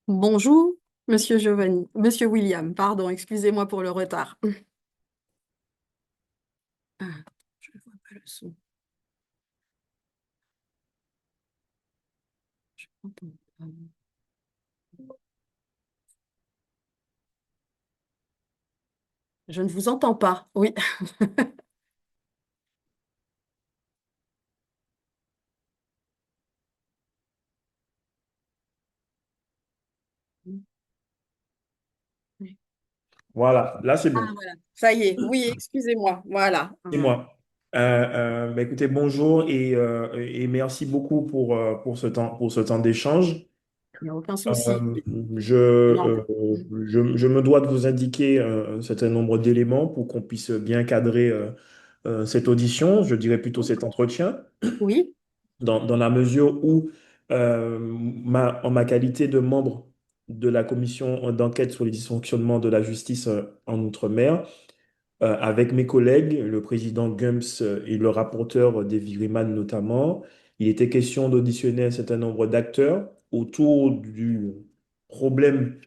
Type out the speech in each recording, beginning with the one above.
Bonjour, Monsieur Giovanni, Monsieur William, pardon, excusez-moi pour le retard. Ah, je ne vois pas le son. Je n'entends pas. Je ne vous entends pas. Oui. Voilà, là c'est Ah, bon. voilà. Ça y est. Oui, excusez-moi. Voilà. C'est moi. Écoutez, bonjour et merci beaucoup pour ce temps d'échange. Il n'y a aucun souci. Euh, C'est normal. je me dois de vous indiquer un certain nombre d'éléments pour qu'on puisse bien cadrer cette audition, je dirais plutôt cet entretien, Oui. dans la mesure où, en ma qualité de membre de la commission d'enquête sur les dysfonctionnements de la justice en Outre-mer, avec mes collègues, le président Gumps et le rapporteur David Riemann notamment, il était question d'auditionner un certain nombre d'acteurs autour du problème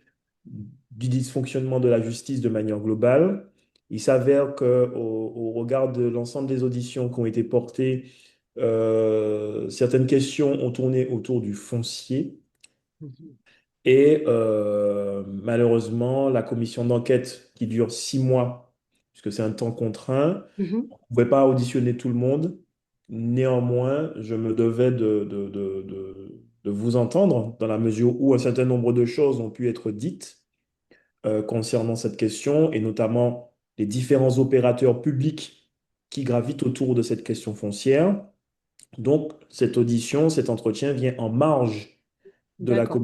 du dysfonctionnement de la justice de manière globale. Il s'avère que au regard de l'ensemble des auditions qui ont été portées, certaines questions ont tourné autour du foncier. Mhm. Et malheureusement, la commission d'enquête qui dure 6 mois, puisque c'est un temps contraint, Mhm. on ne pouvait pas auditionner tout le monde. Néanmoins, je me devais de vous entendre dans la mesure où un certain nombre de choses ont pu être dites concernant cette question, et notamment les différents opérateurs publics qui gravitent autour de cette question foncière. Donc, cette audition, cet entretien vient en marge D'accord.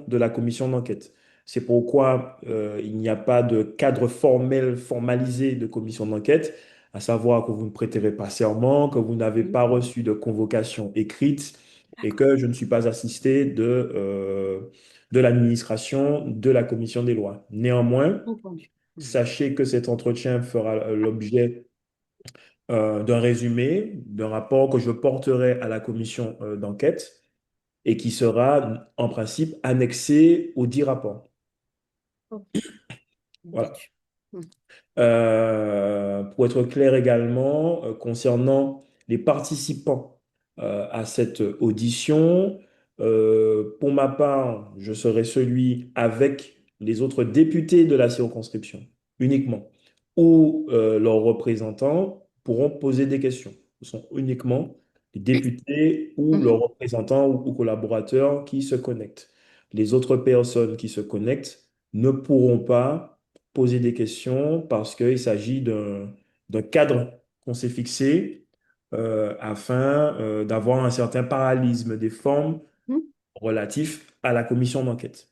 de la commission d'enquête. C'est pourquoi il n'y a pas de cadre formel, formalisé de commission d'enquête, à savoir que vous ne prêterez pas serment, que vous n'avez Mhm. pas reçu de convocation écrite et D'accord. que je ne suis pas assisté de l'administration de la commission des lois. Néanmoins, Entendu. Mhm. sachez que cet entretien fera l'objet d'un résumé, d'un rapport que je porterai à la commission d'enquête et qui sera en principe annexé aux 10 rapports. Ok. Voilà. Entendu. Mhm. Pour être clair également, concernant les participants à cette audition, pour ma part, je serai celui avec les autres députés de la circonscription uniquement, ou leurs représentants pourront poser des questions. Ce sont uniquement les députés ou leurs Mhm. représentants ou collaborateurs qui se connectent. Les autres personnes qui se connectent ne pourront pas poser des questions parce qu'il s'agit d'un cadre qu'on s'est fixé afin d'avoir un certain parallélisme des formes Mhm. relatifs à la commission d'enquête.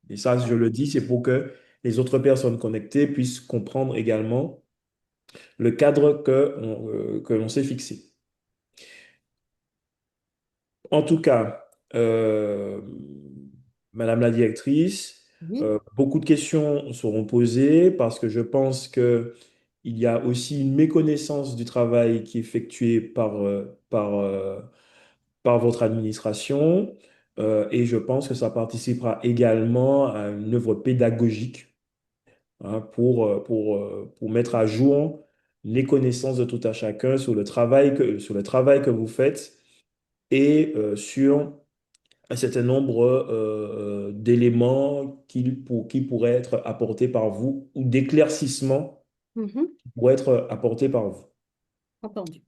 Et ça, je le dis, c'est pour que les autres personnes connectées puissent comprendre également le cadre que l'on s'est fixé. En tout cas, Madame la directrice, Oui. beaucoup de questions seront posées parce que je pense que il y a aussi une méconnaissance du travail qui est effectué par votre administration, et je pense que ça participera également à une œuvre pédagogique, hein, pour mettre à jour les connaissances de tout à chacun sur le travail que vous faites et sur un certain nombre d'éléments qui pourraient être apportés par vous ou d'éclaircissements Mhm. qui pourraient être apportés par vous. Entendu.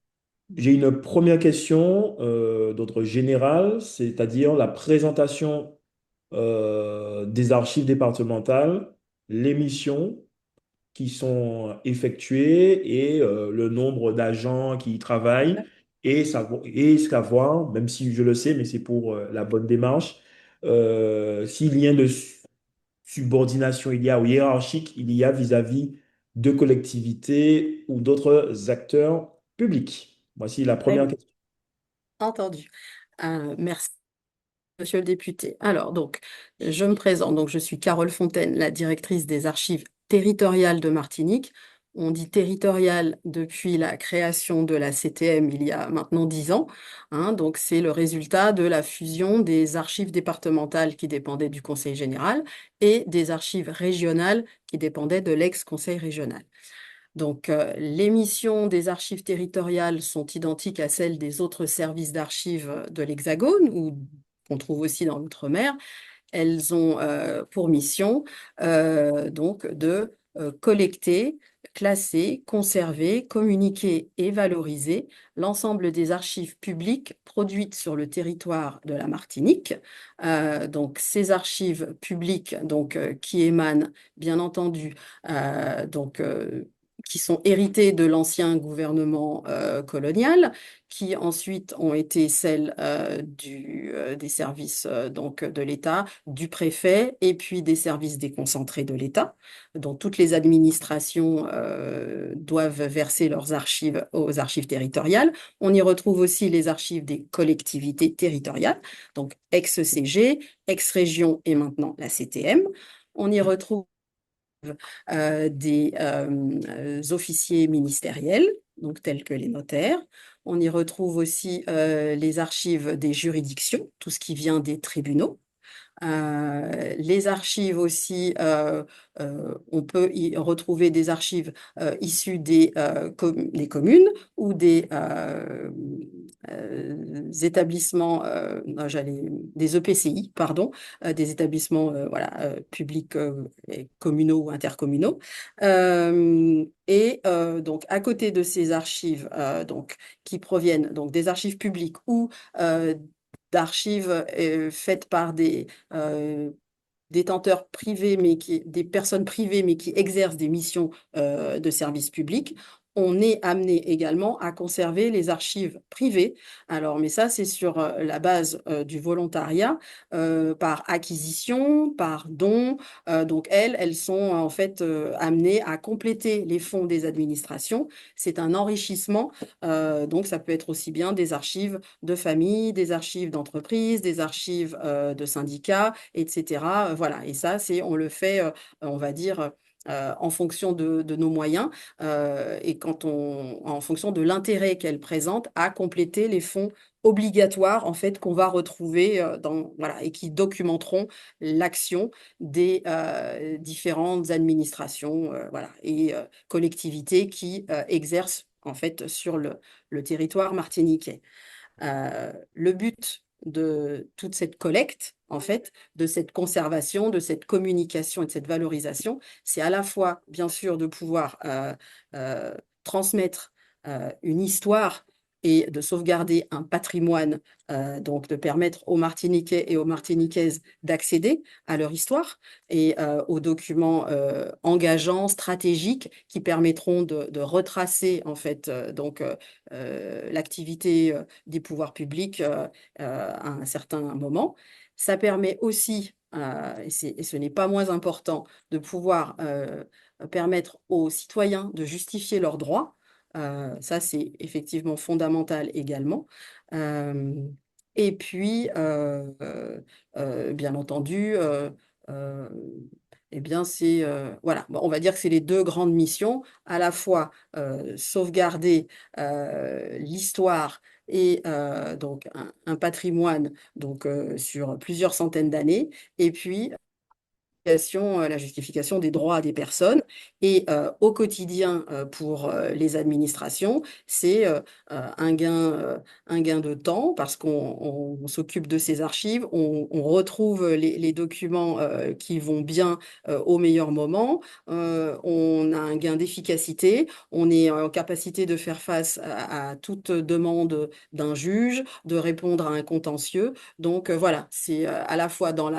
J'ai une première question d'ordre général, c'est-à-dire la présentation des archives départementales, les missions qui sont effectuées et le nombre d'agents qui y travaillent et savoir, même si je le sais, mais c'est pour la bonne démarche, s'il y a de subordination il y a ou hiérarchique il y a vis-à-vis de collectivités ou d'autres acteurs publics. Voici la Très première bien. question. Entendu. Merci. Monsieur le député. Alors, donc, je me présente. Donc, je suis Carole Fontaine, la directrice des archives territoriales de Martinique. On dit territorial depuis la création de la CTM il y a maintenant 10 ans, hein. Donc, c'est le résultat de la fusion des archives départementales qui dépendaient du Conseil général et des archives régionales qui dépendaient de l'ex-Conseil régional. Donc, les missions des archives territoriales sont identiques à celles des autres services d'archives de l'Hexagone, ou qu'on trouve aussi dans l'outre-mer. Elles ont pour mission donc de collecter, classer, conserver, communiquer et valoriser l'ensemble des archives publiques produites sur le territoire de la Martinique. Donc ces archives publiques donc, qui émanent bien entendu donc qui sont héritées de l'ancien gouvernement colonial, qui ensuite ont été celles des services donc de l'État, du préfet et puis des services déconcentrés de l'État, dont toutes les administrations doivent verser leurs archives aux archives territoriales. On y retrouve aussi les archives des collectivités territoriales, donc ex-CG, ex-région et maintenant la CTM. On y retrouve des officiers ministériels, donc tels que les notaires. On y retrouve aussi les archives des juridictions, tout ce qui vient des tribunaux. Les archives aussi, on peut y retrouver des archives issues des communes ou établissements, non, des EPCI, pardon, des établissements voilà, publics et communaux ou intercommunaux. Donc, à côté de ces archives donc, qui proviennent donc, des archives publiques ou d'archives faites par des détenteurs privés, des personnes privées, mais qui exercent des missions de service public, on est amené également à conserver les archives privées. Alors, mais ça, c'est sur la base du volontariat, par acquisition, par don. Donc, elles sont en fait amenées à compléter les fonds des administrations. C'est un enrichissement. Donc, ça peut être aussi bien des archives de famille, des archives d'entreprise, des archives de syndicats, etc. Voilà, et ça, on le fait, on va dire, en fonction de nos moyens et en fonction de l'intérêt qu'elle présente à compléter les fonds obligatoires en fait qu'on va retrouver voilà, et qui documenteront l'action des différentes administrations voilà, et collectivités qui exercent en fait sur le territoire martiniquais. Le but de toute cette collecte, en fait, de cette conservation, de cette communication et de cette valorisation, c'est à la fois, bien sûr, de pouvoir transmettre une histoire et de sauvegarder un patrimoine, donc de permettre aux Martiniquais et aux Martiniquaises d'accéder à leur histoire et aux documents engageants, stratégiques, qui permettront de retracer en fait l'activité des pouvoirs publics à un certain moment. Ça permet aussi, et ce n'est pas moins important, de pouvoir permettre aux citoyens de justifier leurs droits. Ça, c'est effectivement fondamental également. Euh, et puis, bien entendu, euh, eh bien, voilà, bon, on va dire que c'est les deux grandes missions, à la fois sauvegarder l'histoire et donc un patrimoine donc, sur plusieurs centaines d'années, et puis la justification des droits des personnes. Et au quotidien, pour les administrations, c'est un gain de temps parce qu'on s'occupe de ces archives, on retrouve les documents qui vont bien au meilleur moment, on a un gain d'efficacité, on est en capacité de faire face à toute demande d'un juge, de répondre à un contentieux. Donc voilà, c'est à la fois dans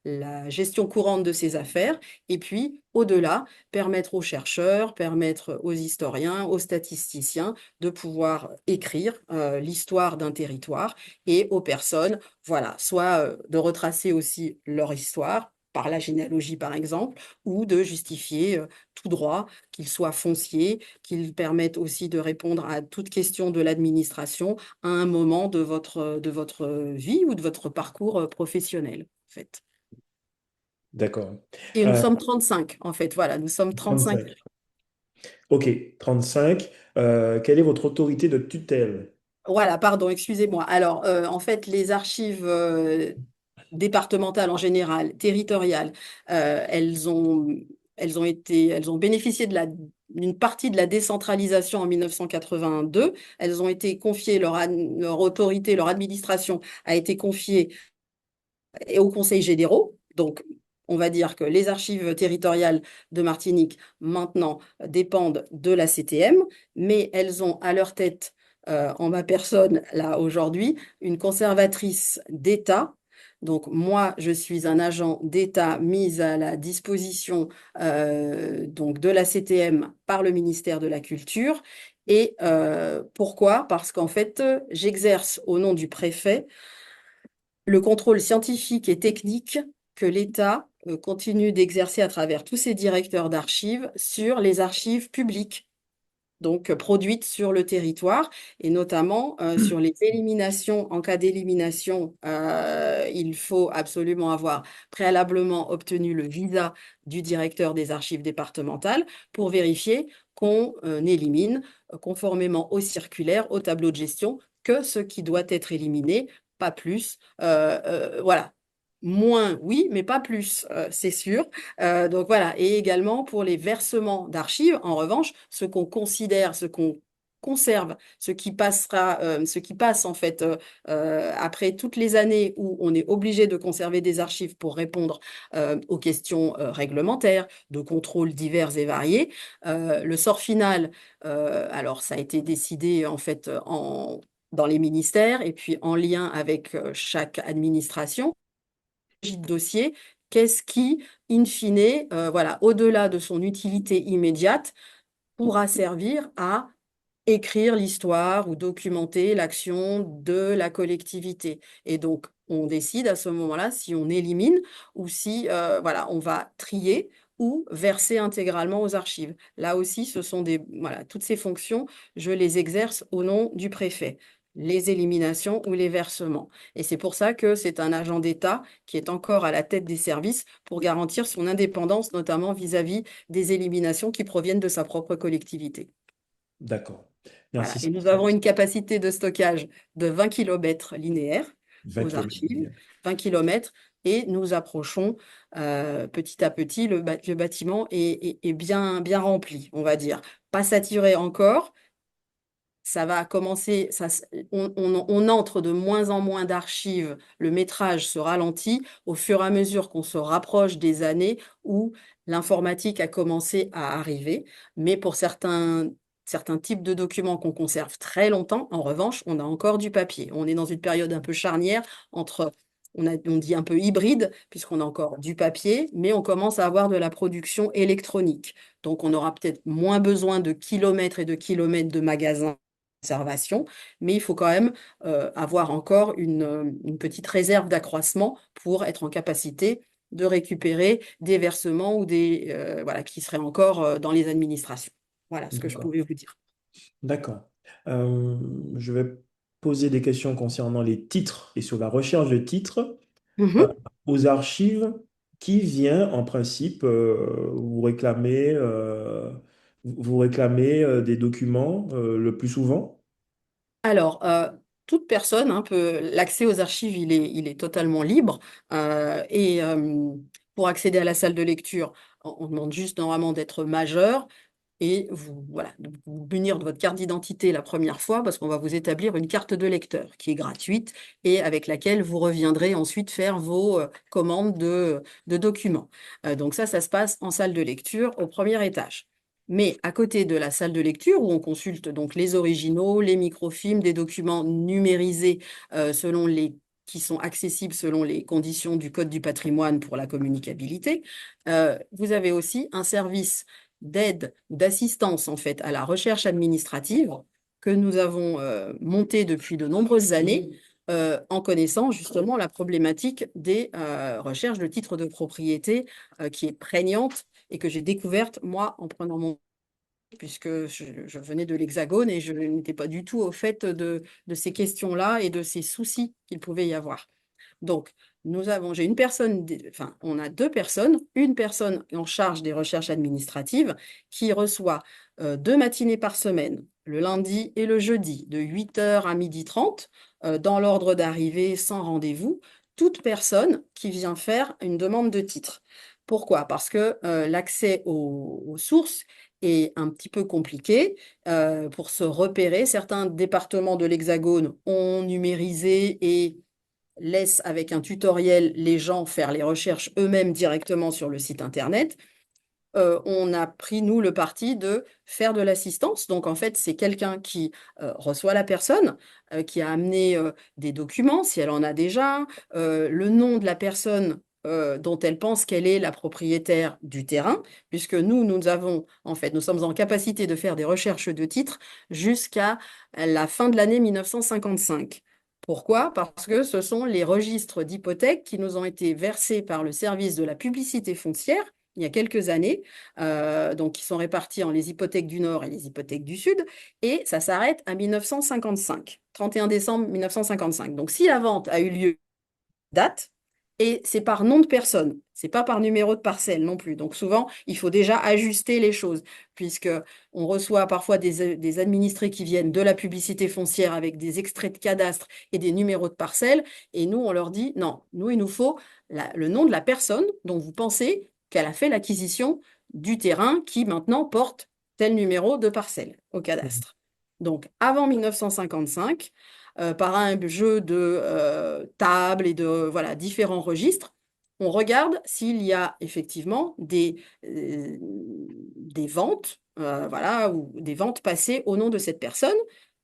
la gestion courante de ces affaires, et puis au-delà, permettre aux chercheurs, permettre aux historiens, aux statisticiens de pouvoir écrire l'histoire d'un territoire et aux personnes, voilà, soit de retracer aussi leur histoire par la généalogie par exemple, ou de justifier tout droit, qu'il soit foncier, qu'il permette aussi de répondre à toute question de l'administration à un moment de votre vie ou de votre parcours professionnel, en fait. D'accord. Et nous Euh, sommes 35 en fait. Voilà, nous sommes 35. 35. OK, 35. Quelle est votre autorité de tutelle? Voilà, pardon, excusez-moi. Alors, en fait, les archives départementales en général, territoriales, elles ont bénéficié d'une partie de la décentralisation en 1982. Elles ont été confiées, leur autorité, leur administration a été confiée aux conseils généraux. Donc, on va dire que les archives territoriales de Martinique, maintenant, dépendent de la CTM, mais elles ont à leur tête, en ma personne, là, aujourd'hui, une conservatrice d'État. Donc, moi, je suis un agent d'État mis à la disposition donc de la CTM par le ministère de la Culture. Et pourquoi? Parce qu'en fait, j'exerce au nom du préfet le contrôle scientifique et technique que l'État continue d'exercer à travers tous ses directeurs d'archives sur les archives publiques, donc produites sur le territoire, et notamment sur les éliminations. En cas d'élimination, il faut absolument avoir préalablement obtenu le visa du directeur des archives départementales pour vérifier qu'on élimine, conformément aux circulaires, au tableau de gestion, que ce qui doit être éliminé, pas plus. Voilà. Moins, oui, mais pas plus, c'est sûr. Donc voilà, et également pour les versements d'archives, en revanche, ce qu'on considère, ce qu'on conserve, ce qui passe en fait après toutes les années où on est obligé de conserver des archives pour répondre aux questions réglementaires, de contrôles divers et variés. Le sort final, alors ça a été décidé en fait dans les ministères et puis en lien avec chaque administration de dossier, qu'est-ce qui, in fine, voilà, au-delà de son utilité immédiate, pourra servir à écrire l'histoire ou documenter l'action de la collectivité. Et donc, on décide à ce moment-là si on élimine ou si voilà, on va trier ou verser intégralement aux archives. Là aussi, ce sont voilà, toutes ces fonctions, je les exerce au nom du préfet, les éliminations ou les versements. Et c'est pour ça que c'est un agent d'État qui est encore à la tête des services pour garantir son indépendance, notamment vis-à-vis des éliminations qui proviennent de sa propre collectivité. D'accord. Voilà. Merci. Et nous avons une capacité de stockage de 20 kilomètres linéaires 20 aux kilomètres. archives, 20 kilomètres, et nous approchons petit à petit, le bâtiment est bien, bien rempli, on va dire. Pas saturé encore, ça va commencer, on entre de moins en moins d'archives, le métrage se ralentit au fur et à mesure qu'on se rapproche des années où l'informatique a commencé à arriver. Mais pour certains types de documents qu'on conserve très longtemps, en revanche, on a encore du papier. On est dans une période un peu charnière entre, on dit un peu hybride, puisqu'on a encore du papier, mais on commence à avoir de la production électronique. Donc on aura peut-être moins besoin de kilomètres et de kilomètres de magasins conservation, mais il faut quand même avoir encore une petite réserve d'accroissement pour être en capacité de récupérer des versements ou voilà, qui seraient encore dans les administrations. Voilà ce que je D'accord. pouvais vous dire. D'accord. Je vais poser des questions concernant les titres et sur la recherche de titres. Euh, Mhm. Aux archives, qui vient en principe vous réclamez des documents le plus souvent? Alors, toute personne, hein, l'accès aux archives, il est totalement libre. Et pour accéder à la salle de lecture, on demande juste normalement d'être majeur et voilà, de vous munir de votre carte d'identité la première fois parce qu'on va vous établir une carte de lecteur qui est gratuite et avec laquelle vous reviendrez ensuite faire vos commandes de documents. Donc ça se passe en salle de lecture au premier étage. Mais à côté de la salle de lecture, où on consulte donc les originaux, les microfilms, des documents numérisés qui sont accessibles selon les conditions du Code du patrimoine pour la communicabilité, vous avez aussi un service d'aide ou d'assistance en fait à la recherche administrative que nous avons monté depuis de nombreuses années en connaissant justement la problématique des recherches de titres de propriété qui est prégnante et que j'ai découverte moi en prenant mon puisque je venais de l'Hexagone et je n'étais pas du tout au fait de ces questions-là et de ces soucis qu'il pouvait y avoir. Donc, j'ai une personne, enfin, on a deux personnes, une personne en charge des recherches administratives qui reçoit 2 matinées par semaine, le lundi et le jeudi, de 8 heures à 12h30, dans l'ordre d'arrivée sans rendez-vous, toute personne qui vient faire une demande de titre. Pourquoi? Parce que l'accès aux sources est un petit peu compliqué pour se repérer. Certains départements de l'Hexagone ont numérisé et laisse avec un tutoriel les gens faire les recherches eux-mêmes directement sur le site internet. On a pris, nous, le parti de faire de l'assistance. Donc, en fait, c'est quelqu'un qui reçoit la personne, qui a amené des documents, si elle en a déjà, le nom de la personne dont elle pense qu'elle est la propriétaire du terrain, puisque nous avons, en fait, nous sommes en capacité de faire des recherches de titres jusqu'à la fin de l'année 1955. Pourquoi? Parce que ce sont les registres d'hypothèques qui nous ont été versés par le service de la publicité foncière il y a quelques années, donc qui sont répartis en les hypothèques du Nord et les hypothèques du Sud, et ça s'arrête à 1955, 31 décembre 1955. Donc si la vente a eu lieu, date, et c'est par nom de personne, c'est pas par numéro de parcelle non plus. Donc souvent, il faut déjà ajuster les choses, puisque on reçoit parfois des administrés qui viennent de la publicité foncière avec des extraits de cadastre et des numéros de parcelle, et nous, on leur dit, non, nous, il nous faut le nom de la personne dont vous pensez qu'elle a fait l'acquisition du terrain qui maintenant porte tel numéro de parcelle au Mhm. cadastre. Donc avant 1955, par un jeu de tables et de voilà, différents registres, on regarde s'il y a effectivement des ventes, voilà, ou des ventes passées au nom de cette personne.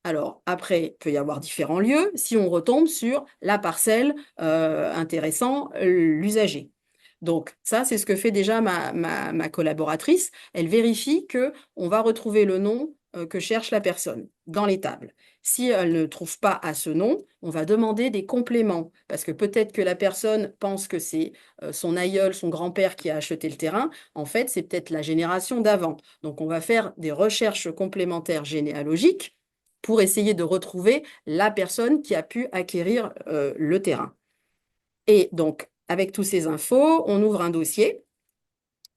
Alors, après, il peut y avoir différents lieux si on retombe sur la parcelle intéressant l'usager. Donc, ça, c'est ce que fait déjà ma collaboratrice. Elle vérifie que on va retrouver le nom que cherche la personne dans les tables. Si elle ne trouve pas à ce nom, on va demander des compléments, parce que peut-être que la personne pense que c'est son aïeul, son grand-père qui a acheté le terrain. En fait, c'est peut-être la génération d'avant. Donc, on va faire des recherches complémentaires généalogiques pour essayer de retrouver la personne qui a pu acquérir le terrain. Et donc, avec toutes ces infos, on ouvre un dossier,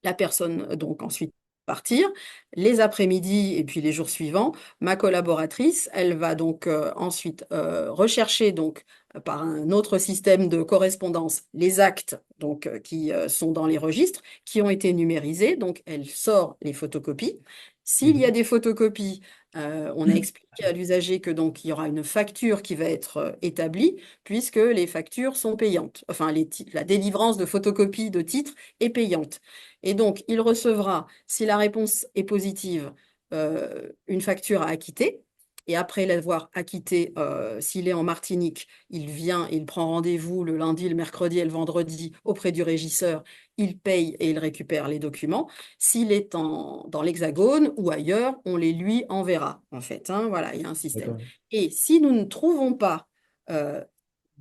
la personne donc ensuite partir. Les après-midi et puis les jours suivants, ma collaboratrice, elle va donc ensuite rechercher donc par un autre système de correspondance les actes donc qui sont dans les registres, qui ont été numérisés. Donc elle sort les photocopies. S'il y a Mhm. des photocopies, on a expliqué à l'usager que donc il y aura une facture qui va être établie puisque les factures sont payantes. Enfin, la délivrance de photocopies de titres est payante. Et donc, il recevra, si la réponse est positive, une facture à acquitter. Et après l'avoir acquitté, s'il est en Martinique, il vient, il prend rendez-vous le lundi, le mercredi et le vendredi auprès du régisseur. Il paye et il récupère les documents. S'il est dans l'Hexagone ou ailleurs, on les lui enverra, en fait, hein. Voilà, il y a un système. D'accord. Et si nous ne trouvons pas euh,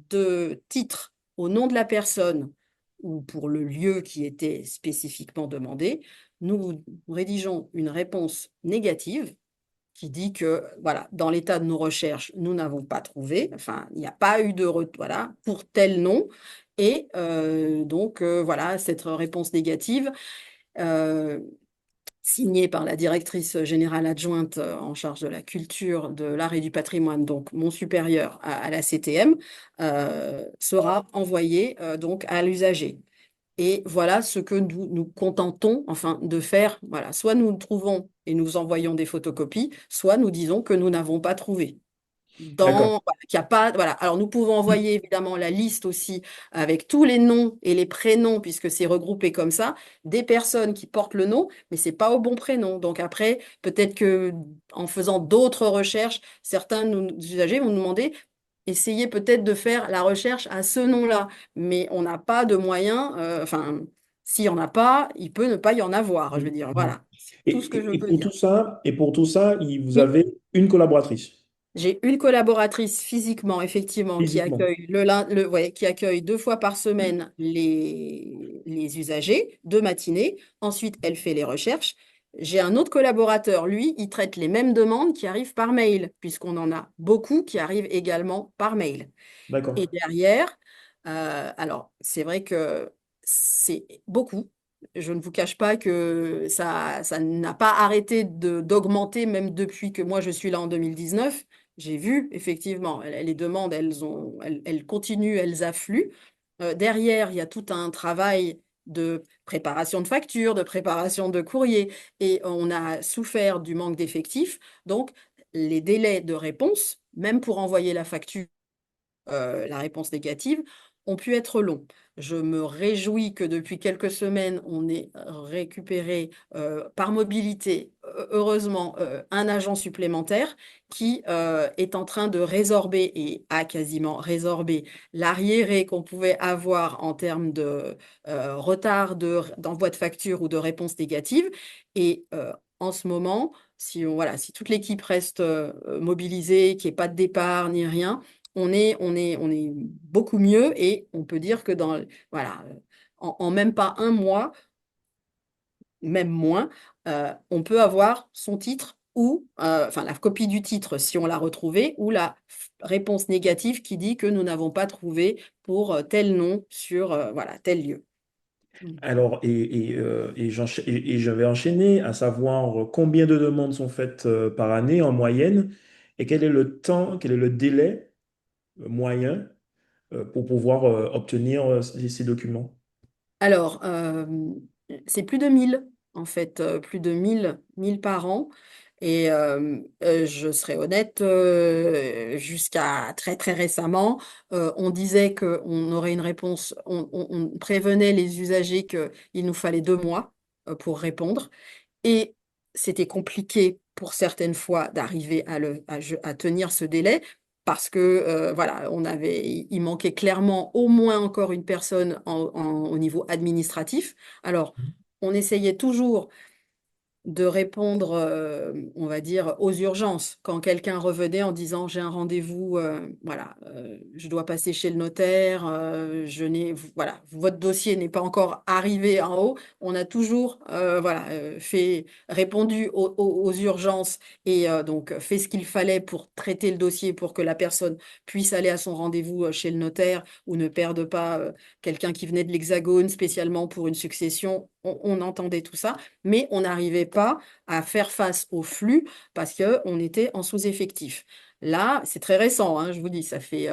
de titre au nom de la personne ou pour le lieu qui était spécifiquement demandé, nous rédigeons une réponse négative qui dit que, voilà, dans l'état de nos recherches, nous n'avons pas trouvé, enfin, il n'y a pas eu de, voilà, pour tel nom. Et donc, voilà, cette réponse négative, euh, signée par la directrice générale adjointe en charge de la culture, de l'art et du patrimoine, donc mon supérieur à la CTM, sera envoyée donc à l'usager. Et voilà ce que nous nous contentons enfin de faire. Voilà, soit nous le trouvons et nous envoyons des photocopies, soit nous disons que nous n'avons pas trouvé D'accord. voilà, qu'il y a pas, voilà. Alors, nous pouvons envoyer évidemment la liste aussi avec tous les noms et les prénoms, puisque c'est regroupé comme ça, des personnes qui portent le nom, mais c'est pas au bon prénom. Donc après, peut-être que en faisant d'autres recherches, certains usagers vont nous demander, essayez peut-être de faire la recherche à ce nom-là, mais on n'a pas de moyens. Enfin, s'il n'y en a pas, il peut ne pas y en avoir. Je veux dire, Mhm. voilà, c'est tout ce que je peux dire. Et pour tout ça, vous Oui. avez une collaboratrice, J'ai une collaboratrice physiquement, effectivement, qui physiquement. accueille ouais, qui accueille 2 fois par semaine les usagers, 2 matinées. Ensuite, elle fait les recherches. J'ai un autre collaborateur, lui, il traite les mêmes demandes qui arrivent par mail, puisqu'on en a beaucoup qui arrivent également par mail. D'accord. Et derrière, Alors, c'est vrai que c'est beaucoup. Je ne vous cache pas que ça n'a pas arrêté d'augmenter, même depuis que moi je suis là en 2019. J'ai vu, effectivement, les demandes, elles continuent, elles affluent. Derrière, il y a tout un travail de préparation de factures, de préparation de courrier, et on a souffert du manque d'effectifs. Donc, les délais de réponse, même pour envoyer la facture, la réponse négative, ont pu être longs. Je me réjouis que depuis quelques semaines, on ait récupéré par mobilité, heureusement, un agent supplémentaire qui est en train de résorber et a quasiment résorbé l'arriéré qu'on pouvait avoir en termes de retard d'envoi de facture ou de réponse négative. Et en ce moment, voilà, si toute l'équipe reste mobilisée, qu'il n'y ait pas de départ ni rien, on est beaucoup mieux et on peut dire que voilà, en même pas un mois, même moins, on peut avoir son titre ou, enfin, la copie du titre si on l'a retrouvé, ou la réponse négative qui dit que nous n'avons pas trouvé pour tel nom sur, voilà, tel lieu. Mm. Alors, et je vais enchaîner à savoir combien de demandes sont faites par année en moyenne et quel est le temps, quel est le délai moyen pour pouvoir obtenir ces documents. Alors, c'est plus de 1000 en fait, plus de 1000 par an. Et je serai honnête, jusqu'à très très récemment, on disait qu'on aurait une réponse, on prévenait les usagers qu'il nous fallait 2 mois pour répondre. Et c'était compliqué pour certaines fois d'arriver à tenir ce délai parce que voilà, il manquait clairement au moins encore une personne au niveau administratif. Alors, on essayait toujours de répondre, on va dire, aux urgences. Quand quelqu'un revenait en disant j'ai un rendez-vous, voilà, je dois passer chez le notaire, voilà, votre dossier n'est pas encore arrivé en haut, on a toujours, voilà, répondu aux urgences et donc fait ce qu'il fallait pour traiter le dossier pour que la personne puisse aller à son rendez-vous chez le notaire ou ne perde pas quelqu'un qui venait de l'Hexagone spécialement pour une succession. On entendait tout ça, mais on n'arrivait pas à faire face au flux parce qu'on était en sous-effectif. Là, c'est très récent, hein, je vous dis, ça fait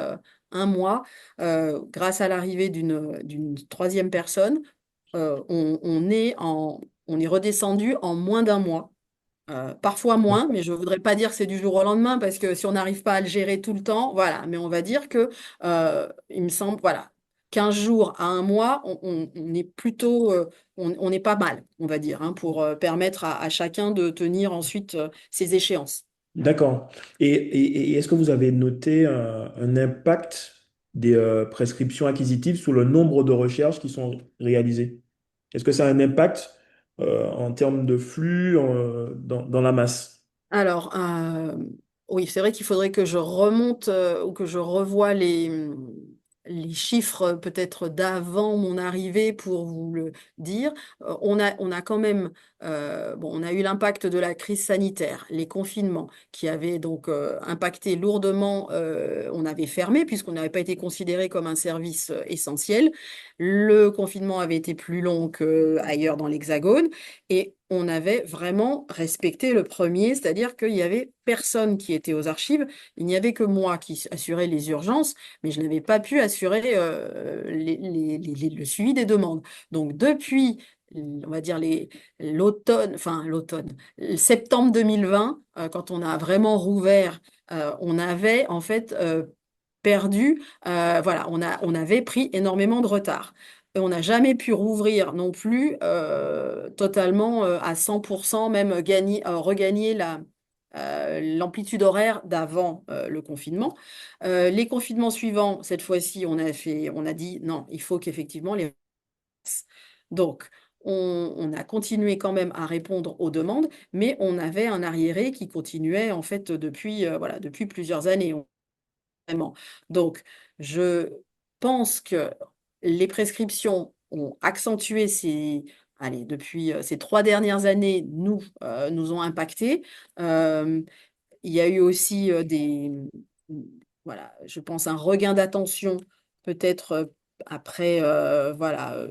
un mois, grâce à l'arrivée d'une troisième personne, on est redescendu en moins d'un mois. Parfois moins, mais je ne voudrais pas dire que c'est du jour au lendemain parce que si on n'arrive pas à le gérer tout le temps, voilà. Mais on va dire que, il me semble, voilà, 15 jours à un mois, on est plutôt, on est pas mal, on va dire, hein, pour permettre à chacun de tenir ensuite ses échéances. D'accord. Et est-ce que vous avez noté un impact des prescriptions acquisitives sur le nombre de recherches qui sont réalisées? Est-ce que ça a un impact en termes de flux dans la masse? Alors, oui, c'est vrai qu'il faudrait que je remonte ou que je revoie les chiffres peut-être d'avant mon arrivée pour vous le dire. On a quand même, bon, on a eu l'impact de la crise sanitaire, les confinements qui avaient donc impacté lourdement. On avait fermé puisqu'on n'avait pas été considéré comme un service essentiel. Le confinement avait été plus long qu'ailleurs dans l'Hexagone. Et on avait vraiment respecté le premier, c'est-à-dire qu'il n'y avait personne qui était aux archives. Il n'y avait que moi qui assurais les urgences, mais je n'avais pas pu assurer le suivi des demandes. Donc depuis, on va dire l'automne, enfin l'automne, septembre 2020, quand on a vraiment rouvert, on avait en fait perdu, voilà, on avait pris énormément de retard. Et on n'a jamais pu rouvrir non plus totalement à 100%, même regagner l'amplitude horaire d'avant le confinement. Les confinements suivants, cette fois-ci, on a dit non, il faut qu'effectivement les. Donc, on a continué quand même à répondre aux demandes, mais on avait un arriéré qui continuait en fait depuis, voilà, depuis plusieurs années. Vraiment. Donc, je pense que les prescriptions ont accentué allez, depuis ces 3 dernières années, nous ont impactés. Euh, il y a eu aussi voilà, je pense un regain d'attention peut-être après, voilà,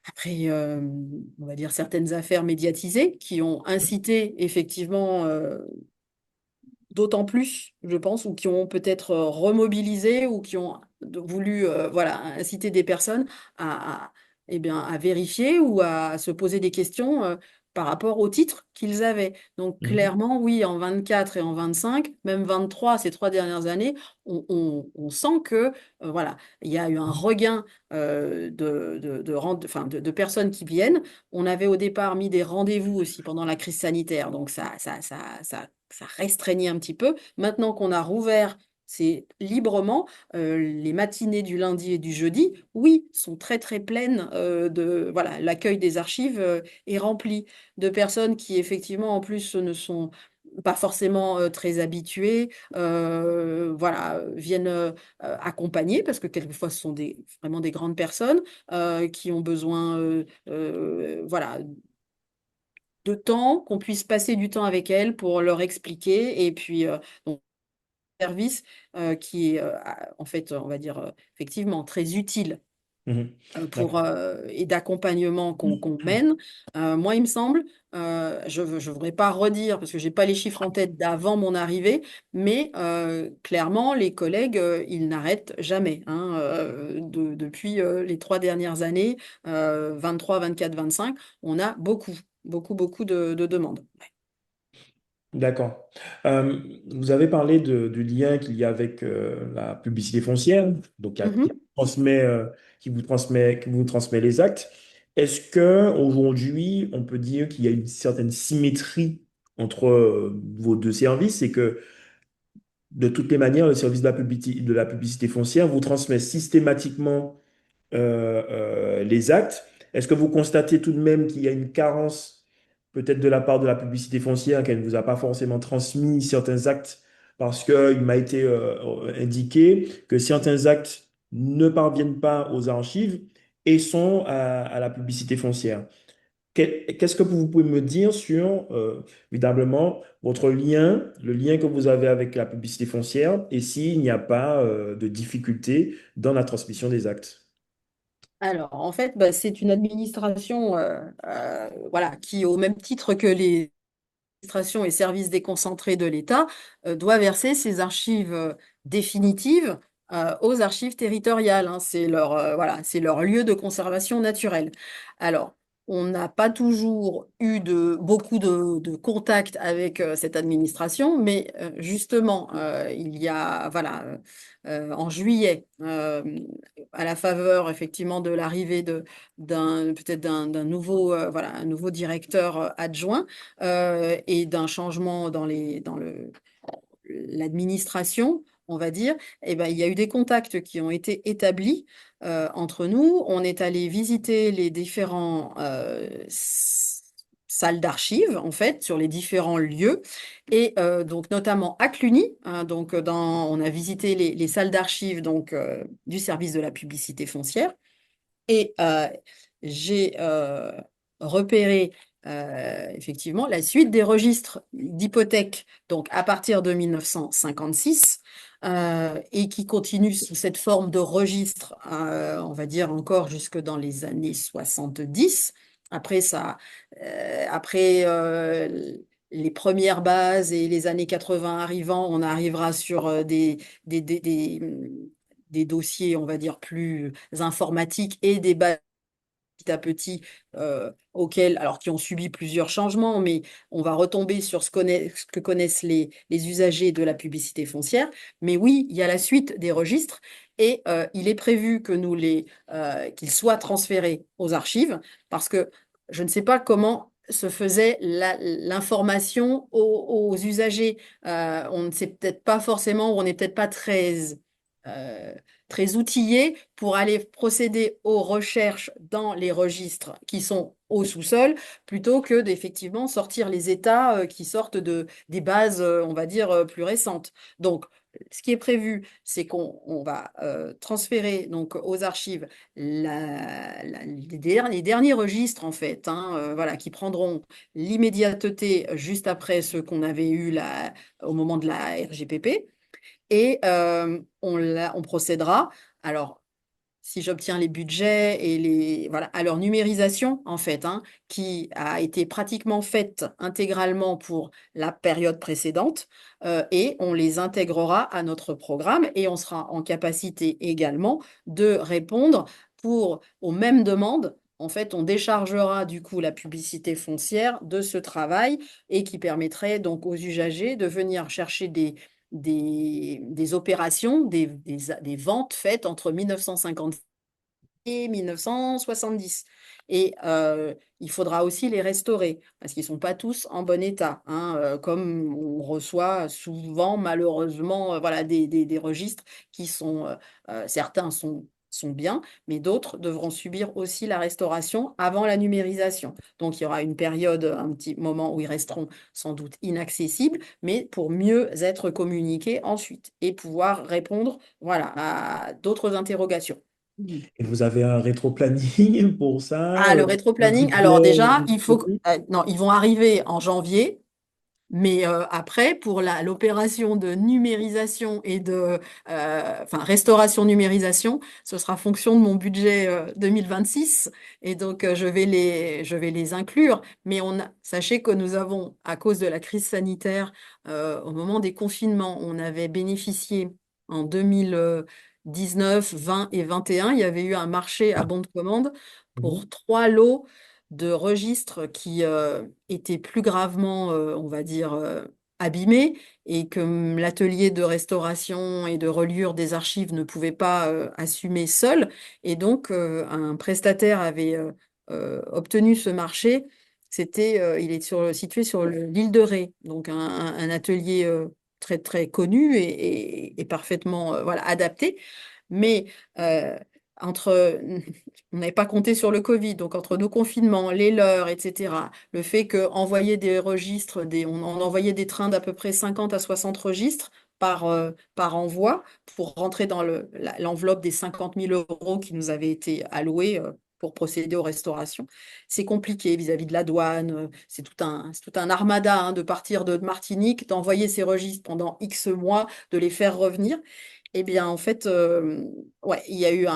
après, on va dire certaines affaires médiatisées qui ont incité effectivement d'autant plus, je pense, ou qui ont peut-être remobilisé ou qui ont voulu voilà, inciter des personnes à, eh bien, à vérifier ou à se poser des questions par rapport au titre qu'ils avaient. Donc Mhm. clairement, oui, en 24 et en 25, même 23, ces 3 dernières années, on sent que voilà, il y a eu un regain enfin, de personnes qui viennent. On avait au départ mis des rendez-vous aussi pendant la crise sanitaire, donc ça restreignait un petit peu. Maintenant qu'on a rouvert, c'est librement, les matinées du lundi et du jeudi, oui, sont très très pleines voilà, l'accueil des archives est rempli de personnes qui effectivement en plus ne sont pas forcément très habituées, voilà, viennent accompagner parce que quelquefois ce sont vraiment des grandes personnes qui ont besoin, voilà, de temps, qu'on puisse passer du temps avec elles pour leur expliquer. Et puis, donc, service qui est, en fait, on va dire, effectivement, très utile Mhm. pour, D'accord. et d'accompagnement qu'on mène. Moi, il me semble, je ne voudrais pas redire, parce que j'ai pas les chiffres en tête d'avant mon arrivée, mais clairement, les collègues, ils n'arrêtent jamais. Hein, depuis les 3 dernières années, 23, 24, 25, on a beaucoup de demandes. D'accord. Vous avez parlé du lien qu'il y a avec la publicité foncière, donc Mhm. qui vous transmet les actes. Est-ce que aujourd'hui, on peut dire qu'il y a une certaine symétrie entre vos deux services et que de toutes les manières, le service de la publicité foncière vous transmet systématiquement les actes. Est-ce que vous constatez tout de même qu'il y a une carence peut-être de la part de la publicité foncière, qu'elle ne vous a pas forcément transmis certains actes parce qu'il m'a été indiqué que certains actes ne parviennent pas aux archives et sont à la publicité foncière. Qu'est-ce que vous pouvez me dire sur, évidemment, votre lien, le lien que vous avez avec la publicité foncière et s'il n'y a pas de difficulté dans la transmission des actes? Alors, en fait, bah, c'est une administration voilà, qui, au même titre que les administrations et services déconcentrés de l'État, doit verser ses archives définitives aux archives territoriales. Hein. C'est leur, voilà, c'est leur lieu de conservation naturelle. Alors, on n'a pas toujours eu beaucoup de contacts avec cette administration, mais justement, il y a, voilà, en juillet, à la faveur effectivement de l'arrivée peut-être d'un nouveau, voilà, un nouveau directeur adjoint et d'un changement dans l'administration, on va dire, eh ben, il y a eu des contacts qui ont été établis entre nous. On est allé visiter les différents salles d'archives, en fait, sur les différents lieux, et donc notamment à Cluny. Hein, donc, on a visité les salles d'archives donc du service de la publicité foncière. Et j'ai repéré effectivement la suite des registres d'hypothèques, donc à partir de 1956, et qui continue sous cette forme de registre, on va dire encore jusque dans les années 70. Après ça, après les premières bases et les années 80 arrivant, on arrivera sur des, des, des, des dossiers, on va dire, plus informatiques et des bases petit à petit auxquels, alors qui ont subi plusieurs changements, mais on va retomber sur ce que connaissent les usagers de la publicité foncière. Mais oui, il y a la suite des registres et il est prévu que qu'ils soient transférés aux archives parce que je ne sais pas comment se faisait l'information aux usagers. On ne sait peut-être pas forcément, ou on n'est peut-être pas euh, très outillé pour aller procéder aux recherches dans les registres qui sont au sous-sol, plutôt que d'effectivement sortir les états qui sortent des bases, on va dire, plus récentes. Donc, ce qui est prévu, c'est qu'on va transférer donc aux archives les derniers registres en fait, hein, voilà, qui prendront l'immédiateté juste après ce qu'on avait eu au moment de la RGPP. Et on procédera. Alors, si j'obtiens les budgets et voilà, à leur numérisation, en fait, hein, qui a été pratiquement faite intégralement pour la période précédente, et on les intégrera à notre programme et on sera en capacité également de répondre aux mêmes demandes. En fait, on déchargera du coup la publicité foncière de ce travail et qui permettrait donc aux usagers de venir chercher des opérations, des ventes faites entre 1950 et 1970. Et il faudra aussi les restaurer parce qu'ils ne sont pas tous en bon état, hein, comme on reçoit souvent malheureusement voilà, des registres qui sont, certains sont bien, mais d'autres devront subir aussi la restauration avant la numérisation. Donc il y aura une période, un petit moment où ils resteront sans doute inaccessibles, mais pour mieux être communiqués ensuite et pouvoir répondre voilà, à d'autres interrogations. Et vous avez un rétro-planning pour ça, Ah, le un rétro-planning, alors budget déjà, il faut prévu? non, ils vont arriver en janvier, mais après, pour l'opération de numérisation et enfin, restauration-numérisation, ce sera fonction de mon budget 2026. Et donc, je vais les inclure. Mais sachez que nous avons, à cause de la crise sanitaire, au moment des confinements, on avait bénéficié en 2019, 20 et 21, il y avait eu un marché à bon de commande Mhm. pour 3 lots de registres qui étaient plus gravement, on va dire, abîmés et que l'atelier de restauration et de reliure des archives ne pouvait pas assumer seul. Et donc, un prestataire avait obtenu ce marché. Il est situé sur l'île de Ré, donc un atelier très, très connu et parfaitement voilà, adapté. Mais euh, entre, on n'avait pas compté sur le Covid, donc entre nos confinements, les leurs, etc., le fait qu'envoyer des registres, on envoyait des trains d'à peu près 50 à 60 registres par envoi pour rentrer dans l'enveloppe des 50 000 € qui nous avaient été alloués pour procéder aux restaurations. C'est compliqué vis-à-vis de la douane, c'est tout un armada hein, de partir de Martinique, d'envoyer ces registres pendant X mois, de les faire revenir. Eh bien, en fait, ouais,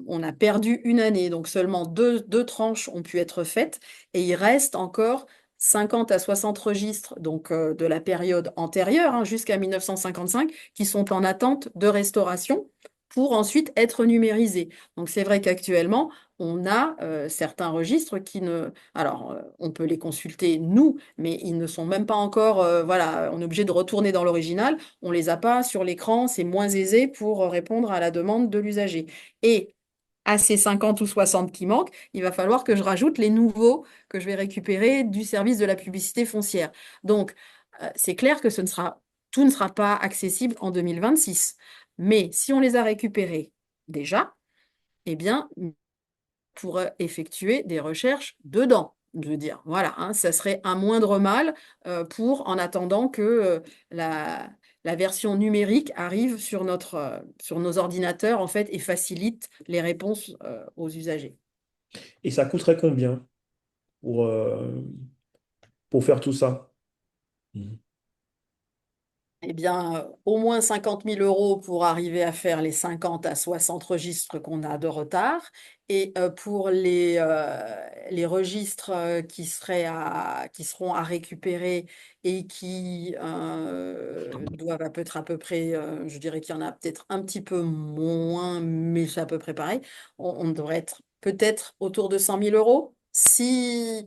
on a perdu une année, donc seulement deux tranches ont pu être faites, et il reste encore 50 à 60 registres, donc de la période antérieure, hein, jusqu'à 1955, qui sont en attente de restauration pour ensuite être numérisés. Donc c'est vrai qu'actuellement, on a certains registres qui ne... Alors, on peut les consulter, nous, mais ils ne sont même pas encore... voilà, on est obligé de retourner dans l'original. On les a pas sur l'écran, c'est moins aisé pour répondre à la demande de l'usager. Et à ces 50 ou 60 qui manquent, il va falloir que je rajoute les nouveaux que je vais récupérer du service de la publicité foncière. Donc, c'est clair que tout ne sera pas accessible en 2026. Mais si on les a récupérés déjà, eh bien, pour effectuer des recherches dedans. Je veux dire, voilà, hein, ça serait un moindre mal pour en attendant que la version numérique arrive sur nos ordinateurs en fait et facilite les réponses aux usagers. Et ça coûterait combien pour, pour faire tout ça? Mhm. Eh bien, au moins 50 000 € pour arriver à faire les 50 à 60 registres qu'on a de retard. Et pour les registres qui seront à récupérer et qui doivent être à peu près, je dirais qu'il y en a peut-être un petit peu moins, mais c'est à peu près pareil, on devrait être peut-être autour de 100 000 € si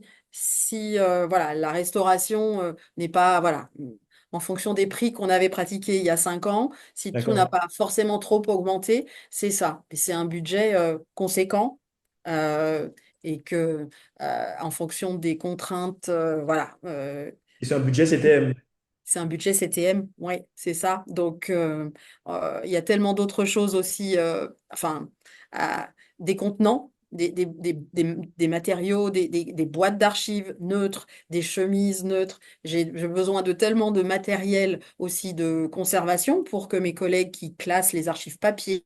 voilà, la restauration n'est pas... Voilà, en fonction des prix qu'on avait pratiqués il y a 5 ans, si tout n'a D'accord. pas forcément trop augmenté, c'est ça. Et c'est un budget conséquent euh, et que, en fonction des contraintes, voilà, Et c'est un budget CTM. c'est un budget CTM, oui, c'est ça. Donc, il y a tellement d'autres choses aussi, enfin, euh, des contenants, des matériaux, des boîtes d'archives neutres, des chemises neutres. J'ai besoin de tellement de matériel aussi de conservation pour que mes collègues qui classent les archives papier,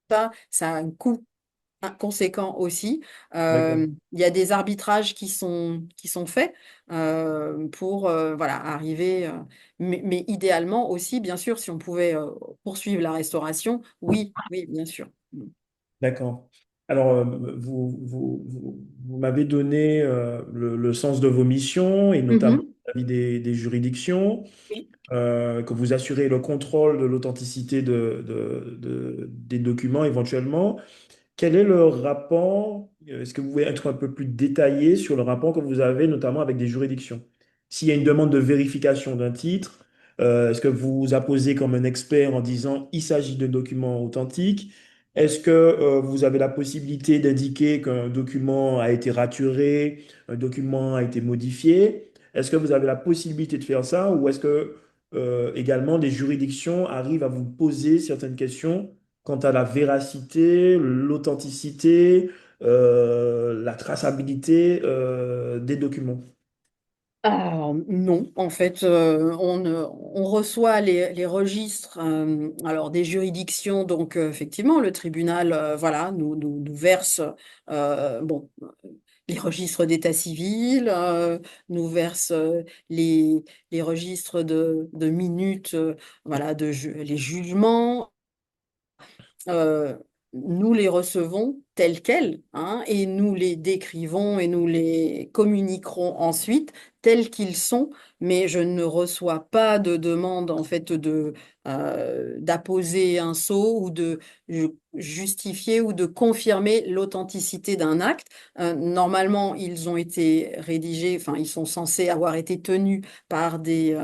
ça a un coût conséquent aussi. D'accord. Il y a des arbitrages qui sont faits pour voilà, arriver. Mais idéalement aussi, bien sûr, si on pouvait poursuivre la restauration, oui, oui, bien sûr. D'accord. Alors, vous m'avez donné le sens de vos missions et notamment Mhm. vis-à-vis des juridictions, Oui. que vous assurez le contrôle de l'authenticité des documents éventuellement. Quel est le rapport? Est-ce que vous pouvez être un peu plus détaillé sur le rapport que vous avez notamment avec des juridictions? S'il y a une demande de vérification d'un titre, est-ce que vous vous apposez comme un expert en disant il s'agit de documents authentiques? Est-ce que vous avez la possibilité d'indiquer qu'un document a été raturé, un document a été modifié? Est-ce que vous avez la possibilité de faire ça ou est-ce que également les juridictions arrivent à vous poser certaines questions quant à la véracité, l'authenticité, la traçabilité des documents? Alors, non, en fait, on reçoit les registres alors des juridictions, donc effectivement, le tribunal voilà, nous verse bon, les registres d'état civil, nous verse les registres de minutes, voilà, les jugements. euh, Nous les recevons tels quels, hein, et nous les décrivons et nous les communiquerons ensuite tels qu'ils sont, mais je ne reçois pas de demande en fait d'apposer un sceau ou de justifier ou de confirmer l'authenticité d'un acte. Normalement, ils ont été rédigés, enfin, ils sont censés avoir été tenus par des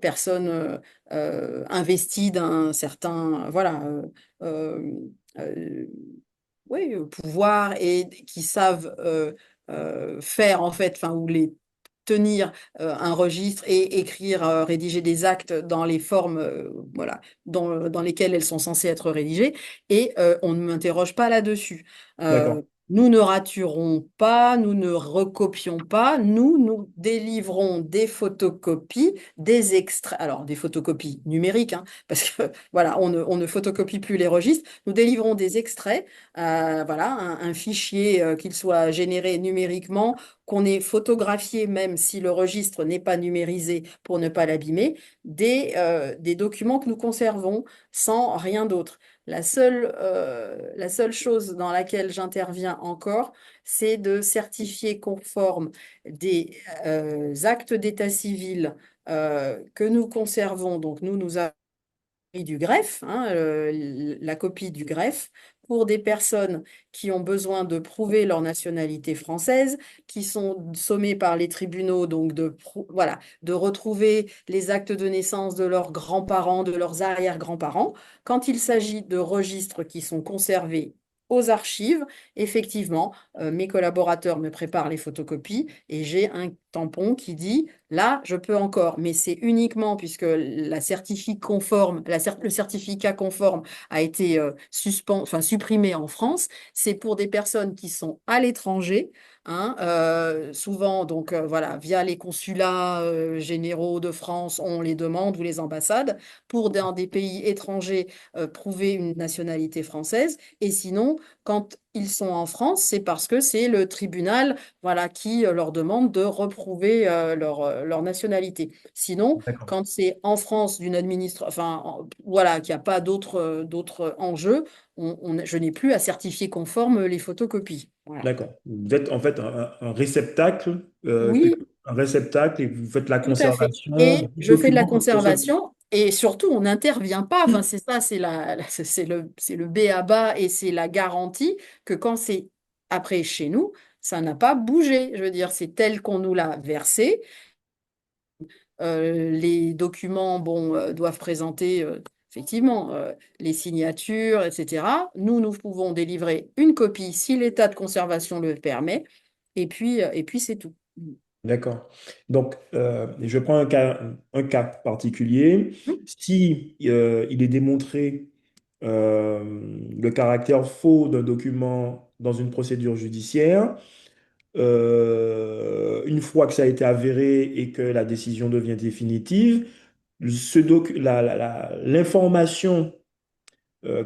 personnes investies d'un certain, voilà, euh, euh, oui, pouvoir et qui savent faire en fait, enfin, ou les tenir un registre et écrire, rédiger des actes dans les formes, voilà, dans lesquelles elles sont censées être rédigées, et on ne m'interroge pas là-dessus. D'accord, Nous ne raturons pas, nous ne recopions pas, nous délivrons des photocopies, des extraits, alors des photocopies numériques, hein, parce que voilà, on ne photocopie plus les registres, nous délivrons des extraits, voilà, un fichier qu'il soit généré numériquement, qu'on ait photographié, même si le registre n'est pas numérisé pour ne pas l'abîmer, des documents que nous conservons sans rien d'autre. La seule chose dans laquelle j'interviens encore, c'est de certifier conforme des actes d'état civil que nous conservons. Donc nous avons du greffe, hein, la copie du greffe, pour des personnes qui ont besoin de prouver leur nationalité française, qui sont sommées par les tribunaux, donc voilà, de retrouver les actes de naissance de leurs grands-parents, de leurs arrière-grands-parents. Quand il s'agit de registres qui sont conservés aux archives, effectivement, mes collaborateurs me préparent les photocopies et j'ai un tampon qui dit là, je peux encore, mais c'est uniquement puisque le certificat conforme a été enfin, supprimé en France. C'est pour des personnes qui sont à l'étranger, hein, souvent donc voilà, via les consulats généraux de France, on les demande ou les ambassades pour dans des pays étrangers prouver une nationalité française. Et sinon, quand ils sont en France, c'est parce que c'est le tribunal voilà, qui leur demande de reprouver leur nationalité. Sinon, d'accord, quand c'est en France d'une voilà, qu'il n'y a pas d'autres enjeux, je n'ai plus à certifier conforme les photocopies. Voilà. d'accord. Vous êtes en fait un réceptacle, Oui, un réceptacle et vous faites la tout à fait. conservation Et du je fais de la document quand il reçoit. conservation et surtout, on n'intervient pas. Enfin, c'est ça, c'est le B à bas et c'est la garantie que quand c'est après chez nous, ça n'a pas bougé. Je veux dire, c'est tel qu'on nous l'a versé. Les documents bon, doivent présenter effectivement les signatures, etc. Nous pouvons délivrer une copie si l'état de conservation le permet, et puis c'est tout. D'accord. Donc, je prends un cas particulier. Mhm. Si il est démontré le caractère faux d'un document dans une procédure judiciaire, une fois que ça a été avéré et que la décision devient définitive, l'information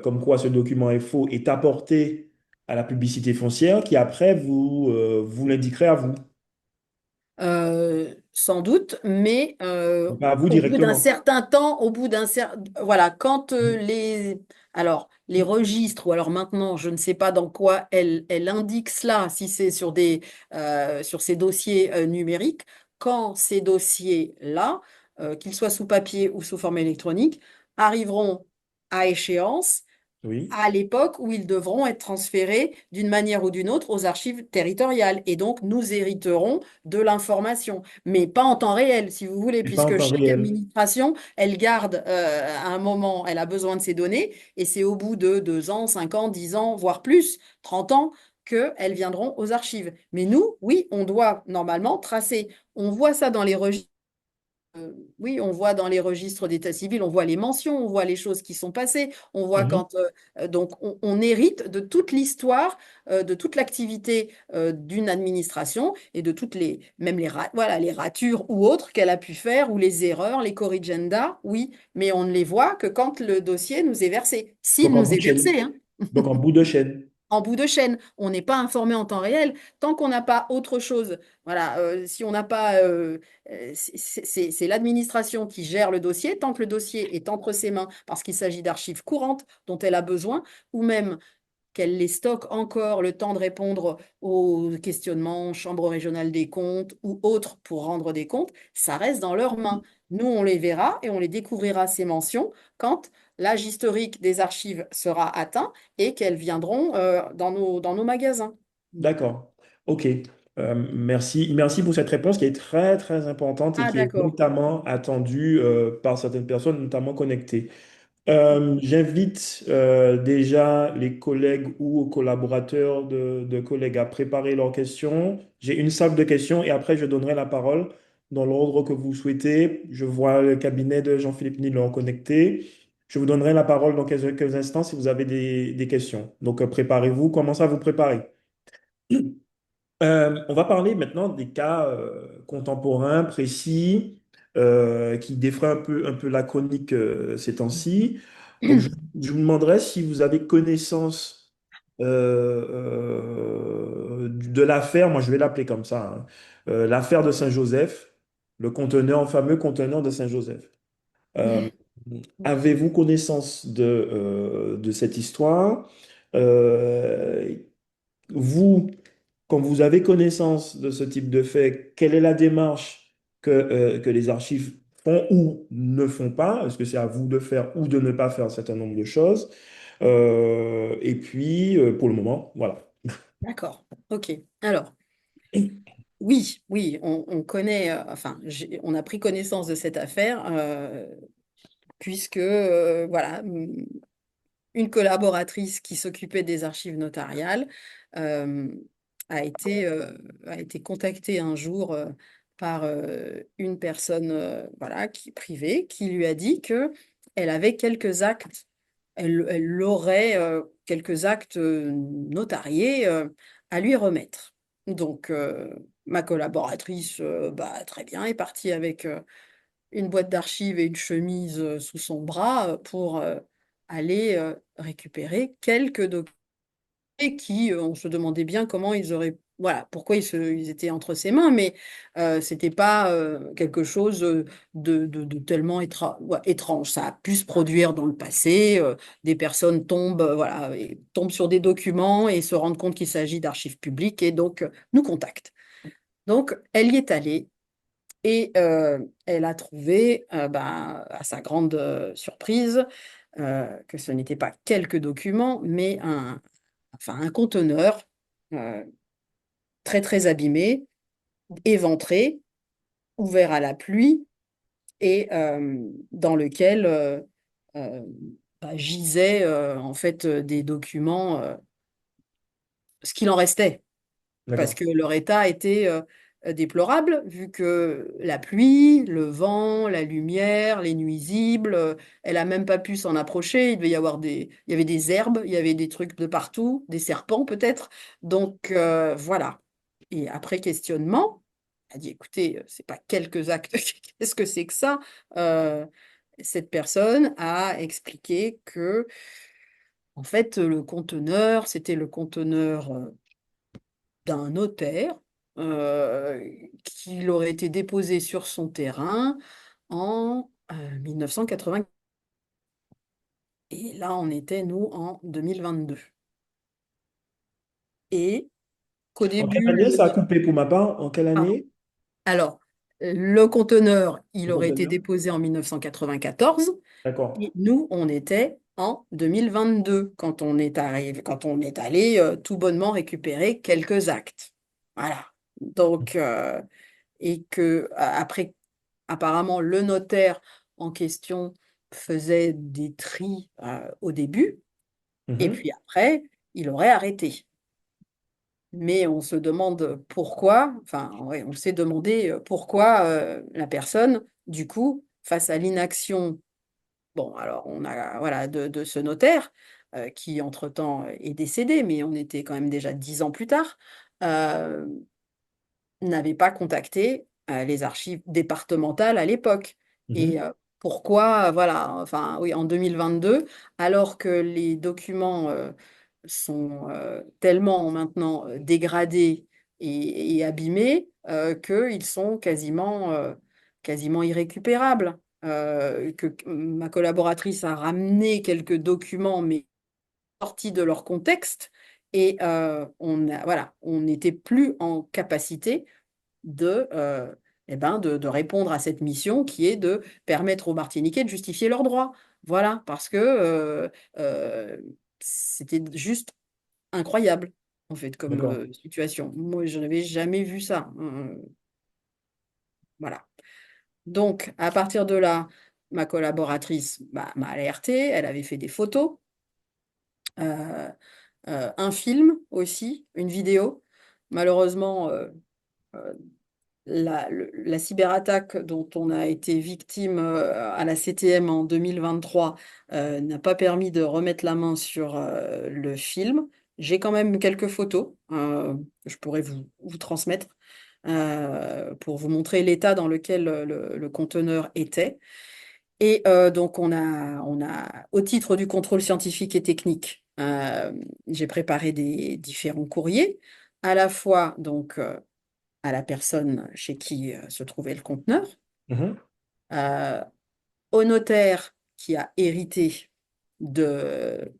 comme quoi ce document est faux est apportée à la publicité foncière qui après vous l'indiquerait à vous. sans doute, mais Pas à vous au bout d'un directement. certain temps, voilà, quand les registres, ou alors maintenant, je ne sais pas dans quoi elle indique cela, si c'est sur ces dossiers numériques, quand ces dossiers-là, qu'ils soient sous papier ou sous forme électronique, arriveront à échéance Oui. à l'époque où ils devront être transférés d'une manière ou d'une autre aux archives territoriales. Et donc, nous hériterons de l'information, mais pas en temps réel, si vous voulez, Et pas en puisque temps chaque réel. administration, elle garde à un moment, elle a besoin de ces données, et c'est au bout de 2 ans, 5 ans, 10 ans, voire plus, 30 ans, qu'elles viendront aux archives. Mais nous, oui, on doit normalement tracer. On voit ça dans les registres. Oui, on voit dans les registres d'état civil, on voit les mentions, on voit les choses qui sont passées, on voit Mhm. donc on hérite de toute l'histoire, de toute l'activité d'une administration et de même voilà, les ratures ou autres qu'elle a pu faire, ou les erreurs, les corrigendas, oui, mais on ne les voit que quand le dossier nous est versé, s'il Donc en nous bout est de chaîne. versé, hein. Donc en bout de chaîne. En bout de chaîne. On n'est pas informé en temps réel tant qu'on n'a pas autre chose. Voilà, si on n'a pas, c'est l'administration qui gère le dossier tant que le dossier est entre ses mains parce qu'il s'agit d'archives courantes dont elle a besoin, ou même qu'elle les stocke encore le temps de répondre aux questionnements, chambre régionale des comptes ou autres pour rendre des comptes, ça reste dans leurs mains. Nous, on les verra et on les découvrira, ces mentions, quand l'âge historique des archives sera atteint et qu'elles viendront dans nos magasins. D'accord. OK. Merci. Merci pour cette réponse qui est très, très importante et Ah, qui est d'accord. notamment attendue par certaines personnes, notamment connectées. J'invite déjà les collègues ou collaborateurs de collègues à préparer leurs questions. J'ai une salle de questions et après, je donnerai la parole dans l'ordre que vous souhaitez. Je vois le cabinet de Jean-Philippe Nilon connecté. Je vous donnerai la parole dans quelques instants si vous avez des questions. Donc, préparez-vous, commencez à vous préparer. On va parler maintenant des cas contemporains, précis, qui défraient un peu la chronique ces temps-ci. Donc, je vous demanderai si vous avez connaissance de l'affaire, moi je vais l'appeler comme ça, hein, l'affaire de Saint-Joseph, le conteneur, fameux conteneur de Saint-Joseph. Euh, Avez-vous connaissance de cette histoire? Euh, Vous, quand vous avez connaissance de ce type de fait, quelle est la démarche que les archives font ou ne font pas? Est-ce que c'est à vous de faire ou de ne pas faire un certain nombre de choses? Et puis, pour le moment, voilà. D'accord. OK. Alors, oui, oui, on connaît, enfin, on a pris connaissance de cette affaire, puisque, voilà, une collaboratrice qui s'occupait des archives notariales euh, a été, euh, a été contactée un jour par une personne voilà, privée qui lui a dit que elle avait quelques actes, elle aurait quelques actes notariés à lui remettre. Donc, ma collaboratrice, bah, très bien, est partie avec une boîte d'archives et une chemise sous son bras pour aller récupérer quelques documents qui, on se demandait bien comment ils auraient, voilà, pourquoi ils étaient entre ses mains, mais c'était pas quelque chose de tellement ouais, étrange. Ça a pu se produire dans le passé. Des personnes tombent, voilà, et tombent sur des documents et se rendent compte qu'il s'agit d'archives publiques et donc nous contactent. Donc, elle y est allée. Et elle a trouvé, ben, à sa grande surprise, que ce n'était pas quelques documents, mais enfin, un conteneur euh, très très abîmé, éventré, ouvert à la pluie, et dans lequel euh, bah, gisaient en fait des documents, ce qu'il en restait, parce D'accord. que leur état était déplorable, vu que la pluie, le vent, la lumière, les nuisibles, elle a même pas pu s'en approcher. Il devait y avoir il y avait des herbes, il y avait des trucs de partout, des serpents peut-être. Donc voilà. Et après questionnement, elle a dit, écoutez, c'est pas quelques actes, qu'est-ce que c'est que ça? Euh, Cette personne a expliqué que, en fait, le conteneur, c'était le conteneur d'un notaire euh, qu'il aurait été déposé sur son terrain en 1980. Et là, on était, nous, en 2022. Et qu'au En quelle début, année ça a coupé pour ma part? En quelle pardon. année? Alors, le conteneur, il Le aurait été conteneur? déposé en 1994. D'accord. Et nous, on était en 2022 quand on est arrivé, quand on est allé tout bonnement récupérer quelques actes. Voilà. Donc, et que après, apparemment, le notaire en question faisait des tris au début, et Mhm. puis après, il aurait arrêté. Mais on se demande pourquoi, enfin, ouais, on s'est demandé pourquoi la personne, du coup, face à l'inaction. Bon, alors on a voilà de ce notaire qui entre-temps est décédé, mais on était quand même déjà 10 ans plus tard, euh, n'avait pas contacté les archives départementales à l'époque. Et Mhm. pourquoi, voilà, enfin oui, en 2022, alors que les documents sont tellement maintenant dégradés et abîmés qu'ils sont quasiment irrécupérables. Que ma collaboratrice a ramené quelques documents, mais sortis de leur contexte, et voilà, on n'était plus en capacité de répondre à cette mission qui est de permettre aux Martiniquais de justifier leurs droits. Voilà, parce que euh, c'était juste incroyable, en fait, comme D'accord. situation. Moi, je n'avais jamais vu ça. Voilà. Donc, à partir de là, ma collaboratrice m'a alertée, elle avait fait des photos, euh, un film aussi, une vidéo. Malheureusement, la cyberattaque dont on a été victime à la CTM en 2023 n'a pas permis de remettre la main sur le film. J'ai quand même quelques photos que je pourrais vous transmettre pour vous montrer l'état dans lequel le conteneur était. Et donc, au titre du contrôle scientifique et technique, j'ai préparé des différents courriers, à la fois donc à la personne chez qui se trouvait le conteneur, Mhm. euh, au notaire qui a hérité de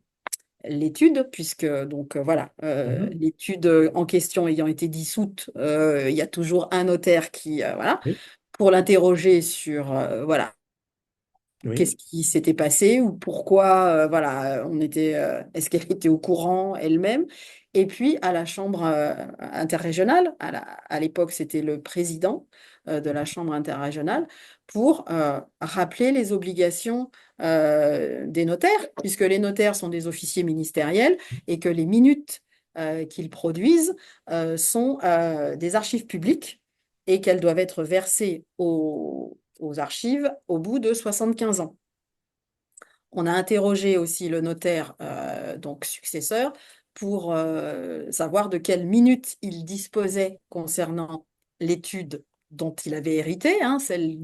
l'étude, puisque donc voilà, Mhm. l'étude en question ayant été dissoute, il y a toujours un notaire qui voilà Oui. pour l'interroger sur voilà qu'est-ce Oui. qui s'était passé ou pourquoi, voilà, est-ce qu'elle était au courant elle-même? Et puis à la chambre interrégionale, à l'époque c'était le président de la chambre interrégionale, pour rappeler les obligations des notaires, puisque les notaires sont des officiers ministériels et que les minutes qu'ils produisent sont des archives publiques et qu'elles doivent être versées aux archives au bout de 75 ans. On a interrogé aussi le notaire, donc successeur, pour savoir de quelles minutes il disposait concernant l'étude dont il avait hérité, hein, celle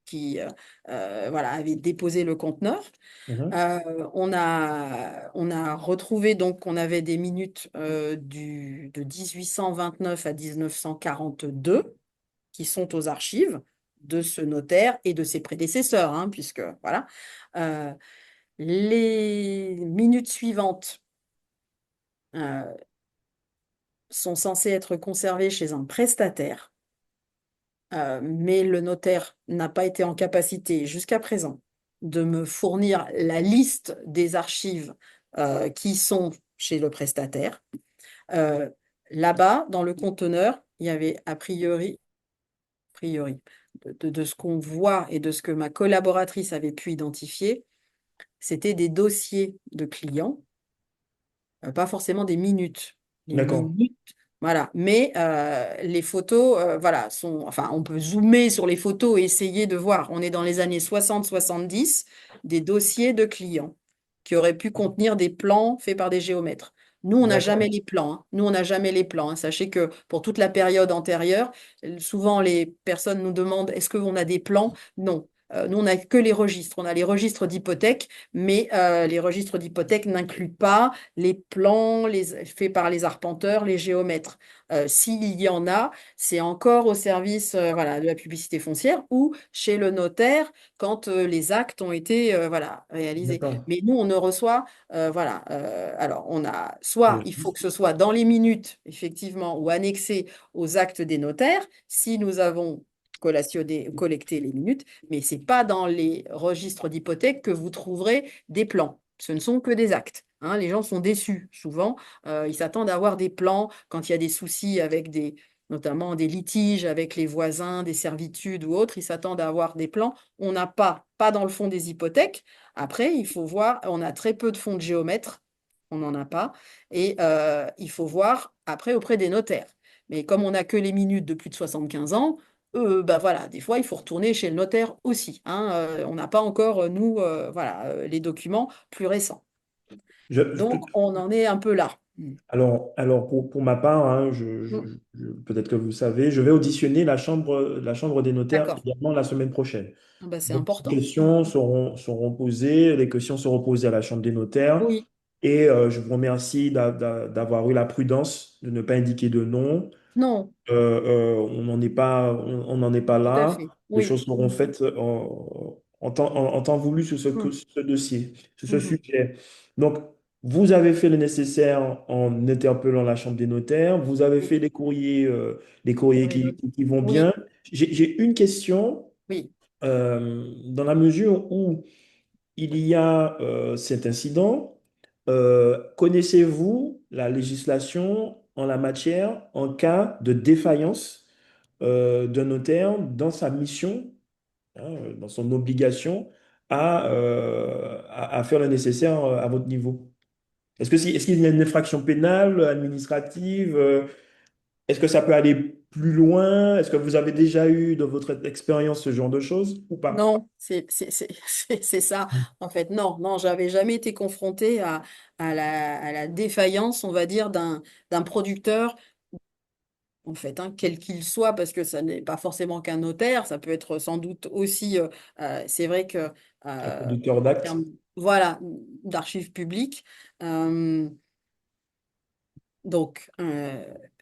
qui voilà, avait déposé le conteneur. Mhm. Euh, on a retrouvé donc qu'on avait des minutes de 1829 à 1942 qui sont aux archives de ce notaire et de ses prédécesseurs, hein, puisque voilà. Euh, les minutes suivantes euh, sont censées être conservées chez un prestataire, mais le notaire n'a pas été en capacité jusqu'à présent de me fournir la liste des archives qui sont chez le prestataire. Euh, Là-bas, dans le conteneur, il y avait a priori de ce qu'on voit et de ce que ma collaboratrice avait pu identifier, c'était des dossiers de clients, pas forcément des minutes. Les D'accord. minutes, voilà. Mais les photos, voilà, enfin, on peut zoomer sur les photos et essayer de voir. On est dans les années 60-70, des dossiers de clients qui auraient pu contenir des plans faits par des géomètres. Nous, on n'a jamais D'accord. les plans, hein. Nous, on n'a jamais les plans, hein. Sachez que pour toute la période antérieure, souvent les personnes nous demandent est-ce qu'on a des plans? Non. nous, on n'a que les registres. On a les registres d'hypothèques, mais les registres d'hypothèques n'incluent pas les plans faits par les arpenteurs, les géomètres. S'il y en a, c'est encore au service voilà, de la publicité foncière ou chez le notaire quand les actes ont été voilà, réalisés. D'accord. Mais nous, on ne reçoit, voilà, alors on a, soit il faut Registre. que ce soit dans les minutes, effectivement, ou annexé aux actes des notaires, si nous avons collecté les minutes, mais c'est pas dans les registres d'hypothèque que vous trouverez des plans. Ce ne sont que des actes. Hein. Les gens sont déçus souvent. Ils s'attendent à avoir des plans quand il y a des soucis avec notamment des litiges avec les voisins, des servitudes ou autres. Ils s'attendent à avoir des plans. On n'a pas dans le fond des hypothèques. Après, il faut voir, on a très peu de fonds de géomètres. On n'en a pas. Et il faut voir après auprès des notaires. Mais comme on n'a que les minutes de plus de 75 ans, bah voilà, des fois, il faut retourner chez le notaire aussi. Hein. On n'a pas encore, nous, voilà, les documents plus récents. Je peux- Donc, on en est un peu là. Mm. alors pour ma part, hein, Mm. peut-être que vous savez, je vais auditionner la chambre des notaires D'accord. également la semaine prochaine. Ah bah, c'est Donc, les important. Mm. questions seront posées, les questions seront posées à la chambre des notaires. Oui, Et je vous remercie d'avoir eu la prudence de ne pas indiquer de nom. non, On n'en est pas tout à là. fait. Les Oui. choses seront faites en temps voulu sur Mm. ce dossier, sur ce Mhm. sujet. Donc, vous avez fait le nécessaire en interpellant la Chambre des notaires. Vous avez Oui. fait les courriers Pour les notes. qui vont Oui, bien. J'ai une question oui. dans la mesure où il y a cet incident. Connaissez-vous la législation en la matière en cas de défaillance d'un notaire dans sa mission, hein, dans son obligation à faire le nécessaire à votre niveau? Est-ce qu'il y a une infraction pénale, administrative? Est-ce que ça peut aller plus loin? Est-ce que vous avez déjà eu dans votre expérience ce genre de choses ou pas? Non, c'est ça. En fait, non, non, j'avais jamais été confrontée à la défaillance, on va dire, d'un producteur, en fait, hein, quel qu'il soit, parce que ça n'est pas forcément qu'un notaire, ça peut être sans doute aussi, c'est vrai que, Un producteur en d'actes? termes, voilà, d'archives publiques, euh, donc,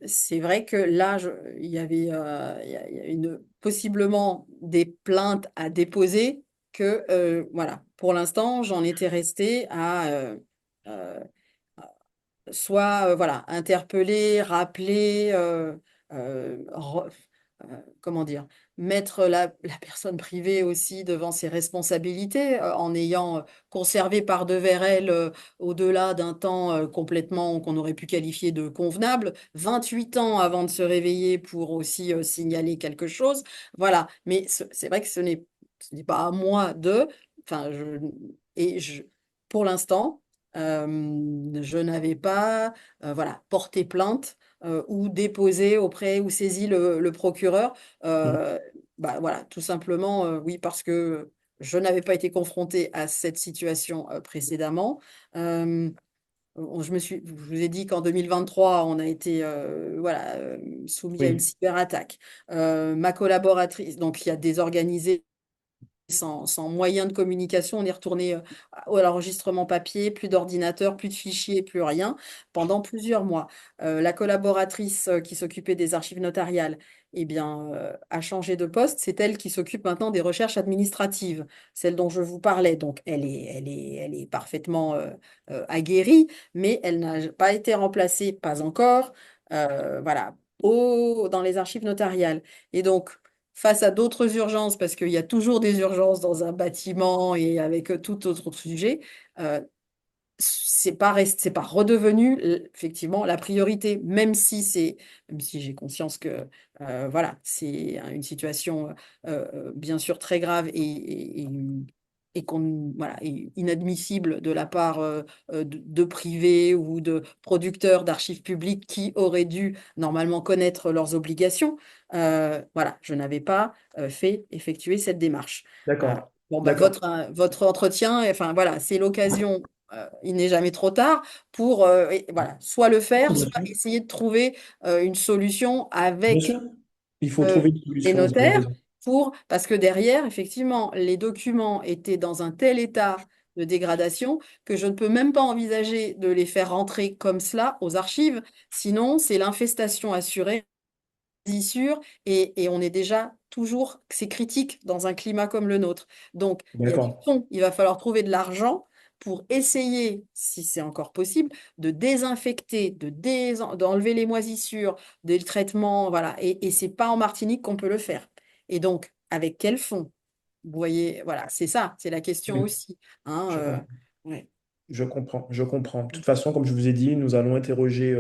c'est vrai que là, il y avait, il y a possiblement des plaintes à déposer que, voilà, pour l'instant, j'en étais restée à euh, soit voilà, interpeller, rappeler, comment dire, mettre la personne privée aussi devant ses responsabilités en ayant conservé par devers elle, au-delà d'un temps complètement qu'on aurait pu qualifier de convenable, 28 ans avant de se réveiller pour aussi signaler quelque chose. Voilà, mais c'est vrai que ce n'est pas à moi enfin, et je, pour l'instant, je n'avais pas voilà, porté plainte ou déposé auprès ou saisi le procureur. Hmm. Euh, bah, voilà, tout simplement, oui, parce que je n'avais pas été confrontée à cette situation précédemment. Euh, je vous ai dit qu'en 2023, on a été voilà, soumis à une Oui. cyberattaque. Ma collaboratrice, donc, qui a désorganisé sans moyen de communication, on est retourné à l'enregistrement papier, plus d'ordinateur, plus de fichiers, plus rien, pendant plusieurs mois. La collaboratrice qui s'occupait des archives notariales, eh bien, a changé de poste. C'est elle qui s'occupe maintenant des recherches administratives, celle dont je vous parlais. Donc, elle est parfaitement aguerrie, mais elle n'a pas été remplacée, pas encore, voilà, dans les archives notariales. Et donc, face à d'autres urgences, parce qu'il y a toujours des urgences dans un bâtiment et avec tout autre sujet, euh, c'est pas redevenu effectivement la priorité, même si j'ai conscience que voilà, c'est une situation bien sûr très grave et voilà, et inadmissible de la part de privés ou de producteurs d'archives publiques qui auraient dû normalement connaître leurs obligations. Voilà, je n'avais pas fait effectuer cette démarche. D'accord. Bon, bah, D'accord. votre entretien, enfin voilà, c'est l'occasion, il n'est jamais trop tard, pour voilà, soit le faire, Bien soit sûr. essayer de trouver une solution Bien avec sûr. Il faut euh, trouver une les solution, vous avez notaires raison. Parce que derrière, effectivement, les documents étaient dans un tel état de dégradation que je ne peux même pas envisager de les faire rentrer comme cela aux archives. Sinon, c'est l'infestation assurée sûr et on est déjà toujours, c'est critique dans un climat comme le nôtre. Donc, il y a des D'accord. fonds, il va falloir trouver de l'argent pour essayer, si c'est encore possible, de désinfecter, d'enlever les moisissures, des traitements, voilà. Et c'est pas en Martinique qu'on peut le faire. Et donc, avec quel fonds? Vous voyez, voilà, c'est ça, c'est la question Oui, aussi. Hein, je comprends. ouais. Je comprends, je comprends. De toute façon, comme je vous ai dit, nous allons interroger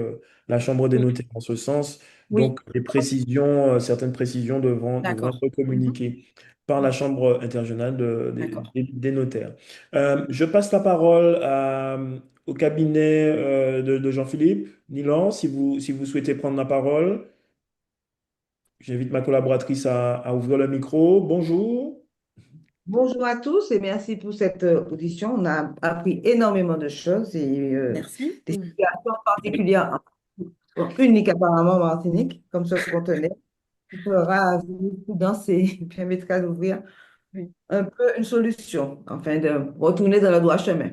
la Chambre des notaires en ce sens. Oui, Donc, les précisions, certaines précisions devront d'accord. être Mhm. communiquées par la Chambre interrégionale D'accord. des notaires. Je passe la parole au cabinet de Jean-Philippe Nilan, si vous souhaitez prendre la parole. J'invite ma collaboratrice à ouvrir le micro. Bonjour. Bonjour à tous et merci pour cette audition. On a appris énormément de choses et Merci. des situations particulières, uniques apparemment en Martinique, comme ce conteneur, qui fera prudence et permettra d'ouvrir Oui. un peu une solution, enfin de retourner dans le droit chemin.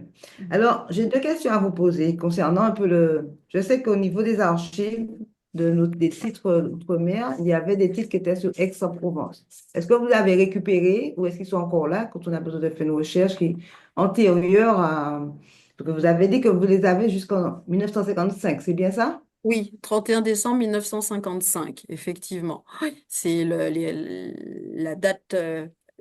Alors, j'ai deux questions à vous poser concernant un peu le... Je sais qu'au niveau des archives des titres outre-mer, il y avait des titres qui étaient sur Aix-en-Provence. Est-ce que vous avez récupéré ou est-ce qu'ils sont encore là quand on a besoin de faire une recherche qui antérieure à... Parce que vous avez dit que vous les avez jusqu'en 1955, c'est bien ça? Oui, 31 décembre 1955, effectivement. Oui, c'est la date,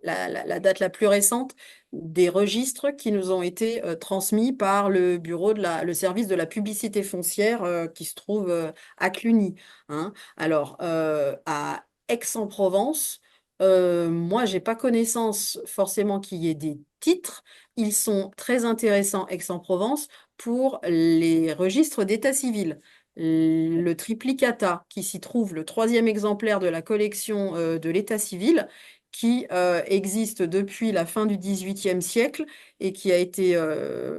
la date la plus récente des registres qui nous ont été transmis par le bureau le service de la publicité foncière qui se trouve à Cluny. Hein. Alors, à Aix-en-Provence, moi, j'ai pas connaissance forcément qu'il y ait des titres. Ils sont très intéressants, Aix-en-Provence, pour les registres d'état civil. Le triplicata qui s'y trouve, le troisième exemplaire de la collection de l'état civil, qui existe depuis la fin du XVIIIe siècle et qui a été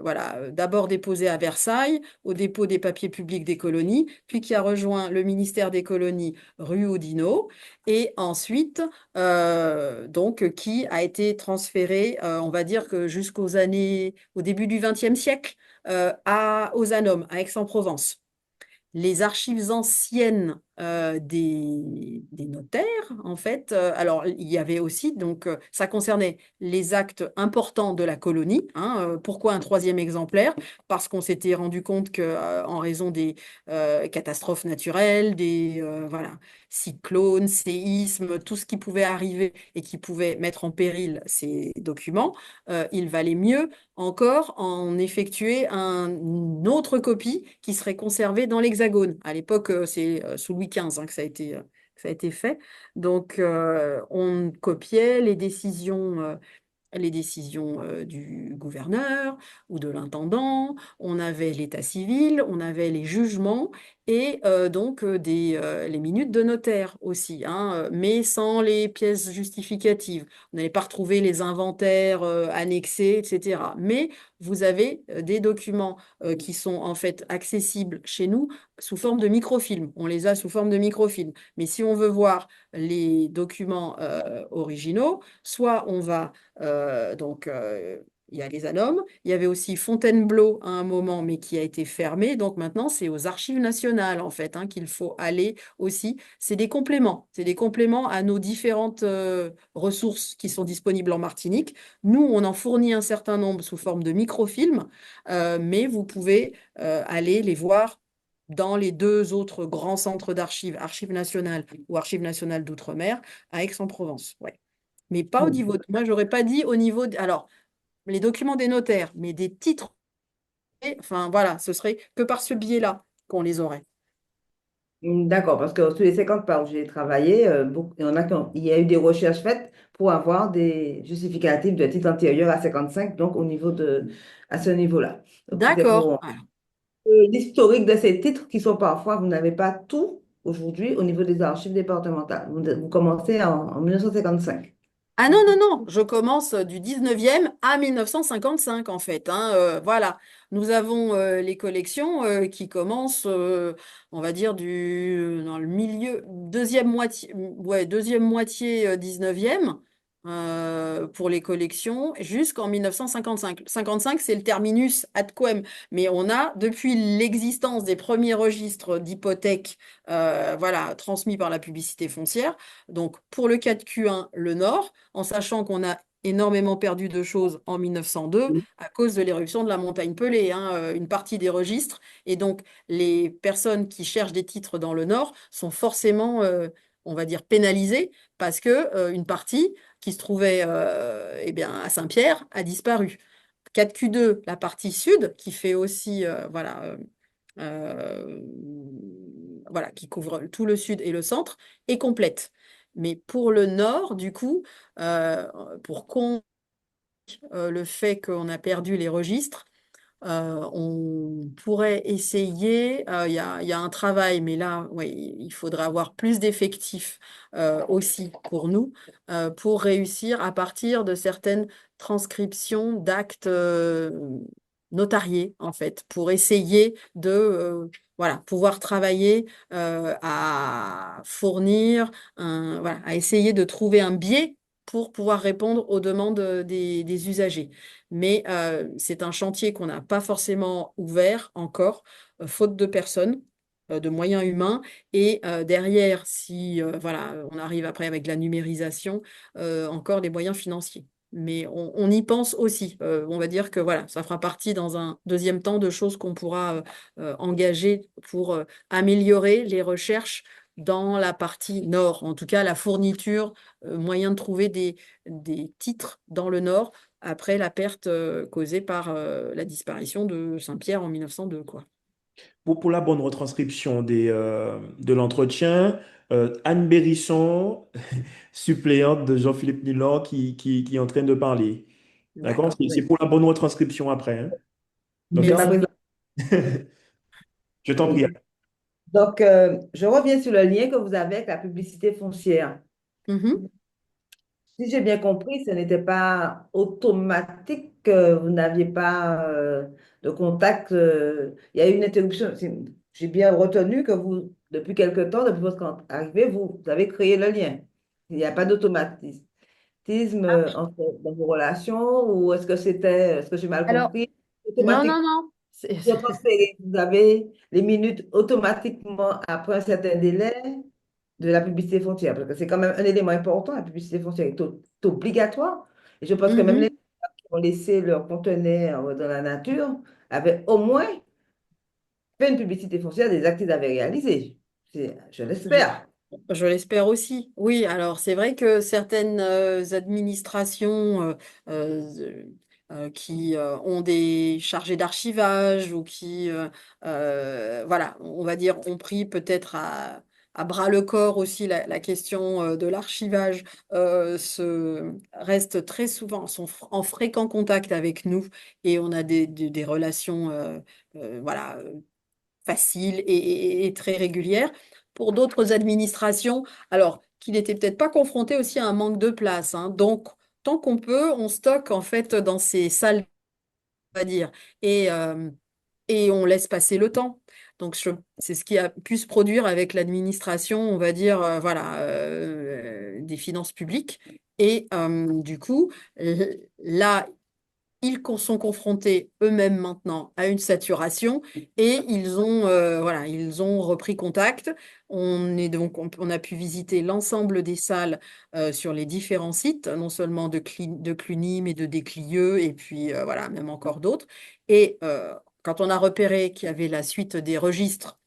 voilà, d'abord déposé à Versailles, au dépôt des papiers publics des colonies, puis qui a rejoint le ministère des colonies rue Oudinot, et ensuite donc qui a été transféré, on va dire que au début du XXe siècle, aux ANOM, à Aix-en-Provence. Les archives anciennes des notaires, en fait. Alors, il y avait aussi, donc, ça concernait les actes importants de la colonie. Hein, pourquoi un troisième exemplaire? Parce qu'on s'était rendu compte que, en raison des catastrophes naturelles, voilà, cyclones, séismes, tout ce qui pouvait arriver et qui pouvait mettre en péril ces documents, il valait mieux encore en effectuer une autre copie qui serait conservée dans l'Hexagone. À l'époque, c'est sous Louis XV hein, que ça a été fait. Donc, on copiait les décisions du gouverneur ou de l'intendant, on avait l'état civil, on avait les jugements et donc les minutes de notaire aussi, hein, mais sans les pièces justificatives. On n'allait pas retrouver les inventaires annexés, etc. Mais vous avez des documents qui sont en fait accessibles chez nous sous forme de microfilm. On les a sous forme de microfilm. Mais si on veut voir les documents originaux, soit on va il y a les ANOM. Il y avait aussi Fontainebleau à un moment, mais qui a été fermé. Donc maintenant, c'est aux archives nationales, en fait, hein, qu'il faut aller aussi. C'est des compléments. C'est des compléments à nos différentes ressources qui sont disponibles en Martinique. Nous, on en fournit un certain nombre sous forme de microfilms, mais vous pouvez aller les voir dans les deux autres grands centres d'archives, Archives nationales ou Archives nationales d'outre-mer, à Aix-en-Provence. Ouais. Mais pas au niveau. Moi, j'aurais pas dit au niveau. Alors, les documents des notaires, mais des titres. Enfin, voilà, ce serait que par ce biais-là qu'on les aurait. D'accord, parce que sur les 50 pas où j'ai travaillé, il y en a il y a eu des recherches faites pour avoir des justificatifs de titres antérieurs à 55, donc à ce niveau-là. Donc, c'était D'accord. pour l'historique de ces titres qui sont parfois, vous n'avez pas tout aujourd'hui au niveau des archives départementales. Vous commencez en 1955. Ah non, non, non, je commence du 19e à 1955 en fait. Hein, voilà, nous avons les collections qui commencent, on va dire, dans le milieu, deuxième moitié 19e pour les collections jusqu'en 1955. 55, c'est le terminus ad quem, mais on a, depuis l'existence des premiers registres d'hypothèques voilà, transmis par la publicité foncière, donc pour le cas de Q1, le Nord, en sachant qu'on a énormément perdu de choses en 1902 à cause de l'éruption de la montagne Pelée, hein, une partie des registres. Et donc, les personnes qui cherchent des titres dans le Nord sont forcément, on va dire, pénalisées parce que une partie qui se trouvait eh bien, à Saint-Pierre a disparu. 4Q2, la partie sud, qui fait aussi, euh, voilà, qui couvre tout le sud et le centre, est complète. Mais pour le nord, du coup, euh, pour le fait qu'on a perdu les registres, on pourrait essayer, il y a un travail, mais là, ouais, il faudra avoir plus d'effectifs aussi pour nous, pour réussir à partir de certaines transcriptions d'actes notariés, en fait, pour essayer de voilà, pouvoir travailler à fournir, voilà, à essayer de trouver un biais pour pouvoir répondre aux demandes des usagers. Mais c'est un chantier qu'on n'a pas forcément ouvert encore, faute de personnes, de moyens humains. Et derrière, si voilà, on arrive après avec la numérisation, encore des moyens financiers. Mais on y pense aussi. On va dire que voilà, ça fera partie dans un deuxième temps de choses qu'on pourra engager pour améliorer les recherches dans la partie nord, en tout cas la fourniture, moyen de trouver des titres dans le nord après la perte causée par la disparition de Saint-Pierre en 1902, quoi. Pour la bonne retranscription de l'entretien, Anne Bérisson, suppléante de Jean-Philippe Nilan, qui est en train de parler. D'accord? D'accord. C'est Oui. pour la bonne retranscription après, hein. Donc, J'ai pas Merci. besoin. je t'en prie. Oui. Donc, je reviens sur le lien que vous avez avec la publicité foncière. Mhm. Si j'ai bien compris, ce n'était pas automatique, que vous n'aviez pas de contact. Il y a eu une interruption. J'ai bien retenu que vous, depuis quelque temps, depuis votre arrivée, vous avez créé le lien. Il n'y a pas d'automatisme dans vos relations, ou est-ce que j'ai mal Alors, compris? non, Automatique, non, non. vous transférez, vous avez les minutes automatiquement après un certain délai de la publicité foncière, parce que c'est quand même un élément important, la publicité foncière est obligatoire. Et je pense que même les Mhm. gens qui ont laissé leur conteneur dans la nature avaient au moins fait une publicité foncière des actes qu'ils avaient réalisés. Je Je, l'espère. je l'espère aussi. Oui, alors c'est vrai que certaines administrations qui ont des chargés d'archivage ou qui, voilà, on va dire, ont pris peut-être à bras le corps aussi la question de l'archivage, restent très souvent, sont en fréquent contact avec nous et on a des relations voilà, facile et très régulière. Pour d'autres administrations, alors qui n'étaient peut-être pas confrontés aussi à un manque de place, hein. Donc, tant qu'on peut, on stocke en fait dans ces salles, on va dire, et on laisse passer le temps. Donc, c'est ce qui a pu se produire avec l'administration, on va dire, voilà, des finances publiques. Et du coup, là, sont confrontés eux-mêmes maintenant à une saturation et voilà, ils ont repris contact. On a pu visiter l'ensemble des salles sur les différents sites, non seulement de Cluny, mais de Desclieux et puis voilà, même encore d'autres. Et quand on a repéré qu'il y avait la suite des registres,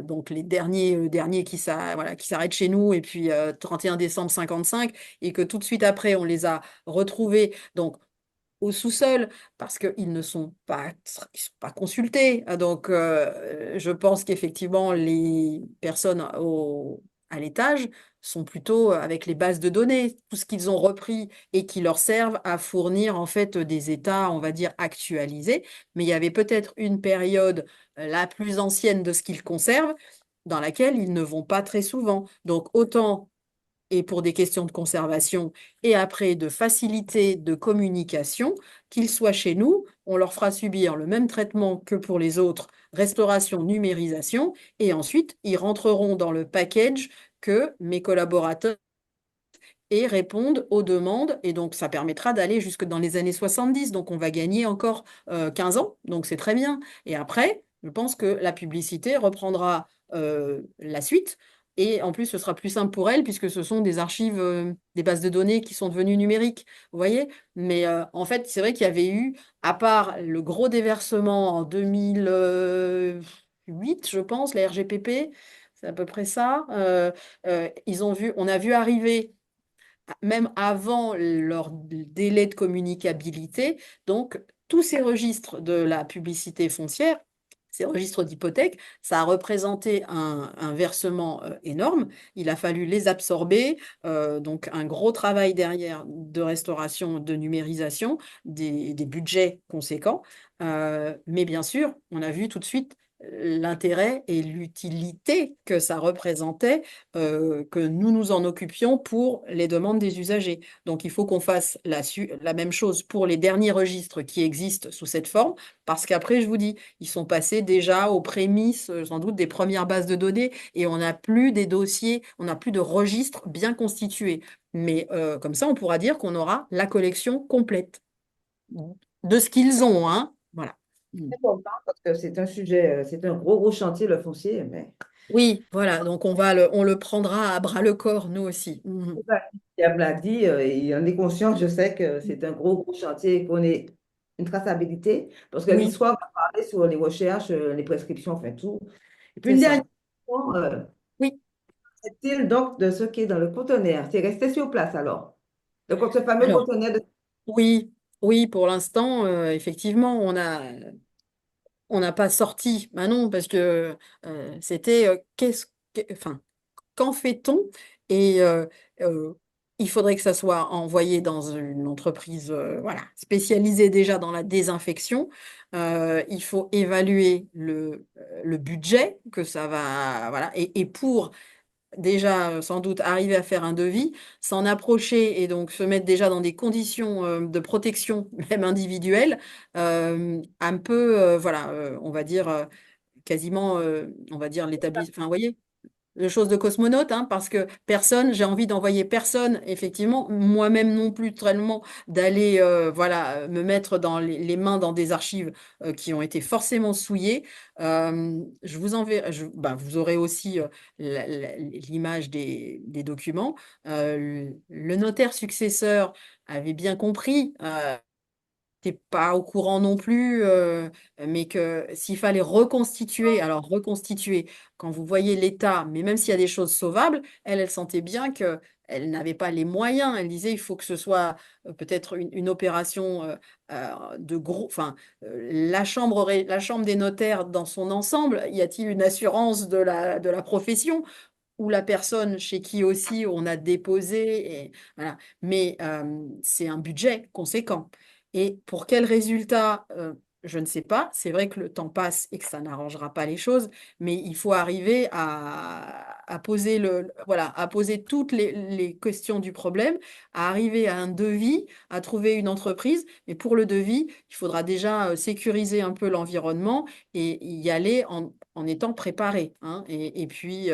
donc les derniers voilà, qui s'arrêtent chez nous, et puis 31 décembre 55, et que tout de suite après, on les a retrouvés. Donc, au sous-sol parce qu'ils ne sont pas, ils sont pas consultés. Donc, je pense qu'effectivement, les personnes à l'étage sont plutôt avec les bases de données, tout ce qu'ils ont repris et qui leur servent à fournir en fait des états, on va dire, actualisés. Mais il y avait peut-être une période la plus ancienne de ce qu'ils conservent dans laquelle ils ne vont pas très souvent. Donc, autant et pour des questions de conservation et après de facilité de communication, qu'ils soient chez nous, on leur fera subir le même traitement que pour les autres, restauration, numérisation, et ensuite ils rentreront dans le package que mes collaborateurs et répondent aux demandes. Et donc, ça permettra d'aller jusque dans les années 70. Donc, on va gagner encore 15 ans. Donc, c'est très bien. Et après, je pense que la publicité reprendra la suite. Et en plus, ce sera plus simple pour elle puisque ce sont des archives, des bases de données qui sont devenues numériques. Vous voyez? Mais en fait, c'est vrai qu'il y avait eu, à part le gros déversement en 2008, je pense, la RGPP, c'est à peu près ça. On a vu arriver même avant leur délai de communicabilité. Donc, tous ces registres de la publicité foncière, ces registres d'hypothèque, ça a représenté un versement énorme. Il a fallu les absorber, donc un gros travail derrière de restauration, de numérisation, des budgets conséquents. Mais bien sûr, on a vu tout de suite l'intérêt et l'utilité que ça représentait que nous nous en occupions pour les demandes des usagers. Donc, il faut qu'on fasse la même chose pour les derniers registres qui existent sous cette forme, parce qu'après, je vous dis, ils sont passés déjà aux prémices, sans doute, des premières bases de données, et on n'a plus des dossiers, on n'a plus de registres bien constitués. Mais comme ça, on pourra dire qu'on aura la collection complète de ce qu'ils ont, hein. Voilà. C'est important parce que c'est un sujet, c'est un gros, gros chantier, le foncier, mais Oui, voilà, donc on le prendra à bras le corps, nous aussi. Mhm. Diable l'a dit, et on est conscient, je sais que c'est un gros, gros chantier, qu'on ait une traçabilité, parce que Oui, l'histoire va parler sur les recherches, les prescriptions, enfin tout. Et puis c'est une ça. dernière question, Oui. est-il donc de ce qui est dans le conteneur? C'est resté sur place alors? Donc, ce fameux Alors, conteneur de... oui, oui, pour l'instant, effectivement, on n'a pas sorti. Ben non, parce que c'était enfin, qu'en fait-on? Et euh, il faudrait que ça soit envoyé dans une entreprise voilà, spécialisée déjà dans la désinfection. Il faut évaluer le budget que ça va, voilà, et pour déjà sans doute arriver à faire un devis, s'en approcher et donc se mettre déjà dans des conditions de protection, même individuelle, un peu, voilà, on va dire quasiment, on va dire l'établissement, enfin, vous voyez, de choses de cosmonaute, hein, parce que personne, j'ai envie d'envoyer personne, effectivement, moi-même non plus tellement, d'aller voilà, me mettre dans les mains dans des archives qui ont été forcément souillées. Je vous enverrai, bah, vous aurez aussi l'image des documents. Le notaire successeur avait bien compris. T'es pas au courant non plus, mais que s'il fallait reconstituer, alors reconstituer, quand vous voyez l'état, mais même s'il y a des choses sauvables, elle sentait bien que elle n'avait pas les moyens. Elle disait, il faut que ce soit peut-être une opération de gros, enfin, la chambre des notaires dans son ensemble, y a-t-il une assurance de la profession? Ou la personne chez qui aussi on a déposé, et, voilà. Mais c'est un budget conséquent. Et pour quel résultat, je ne sais pas. C'est vrai que le temps passe et que ça n'arrangera pas les choses, mais il faut arriver à poser voilà, à poser toutes les questions du problème, à arriver à un devis, à trouver une entreprise. Mais pour le devis, il faudra déjà sécuriser un peu l'environnement et y aller en étant préparé, hein. Et puis,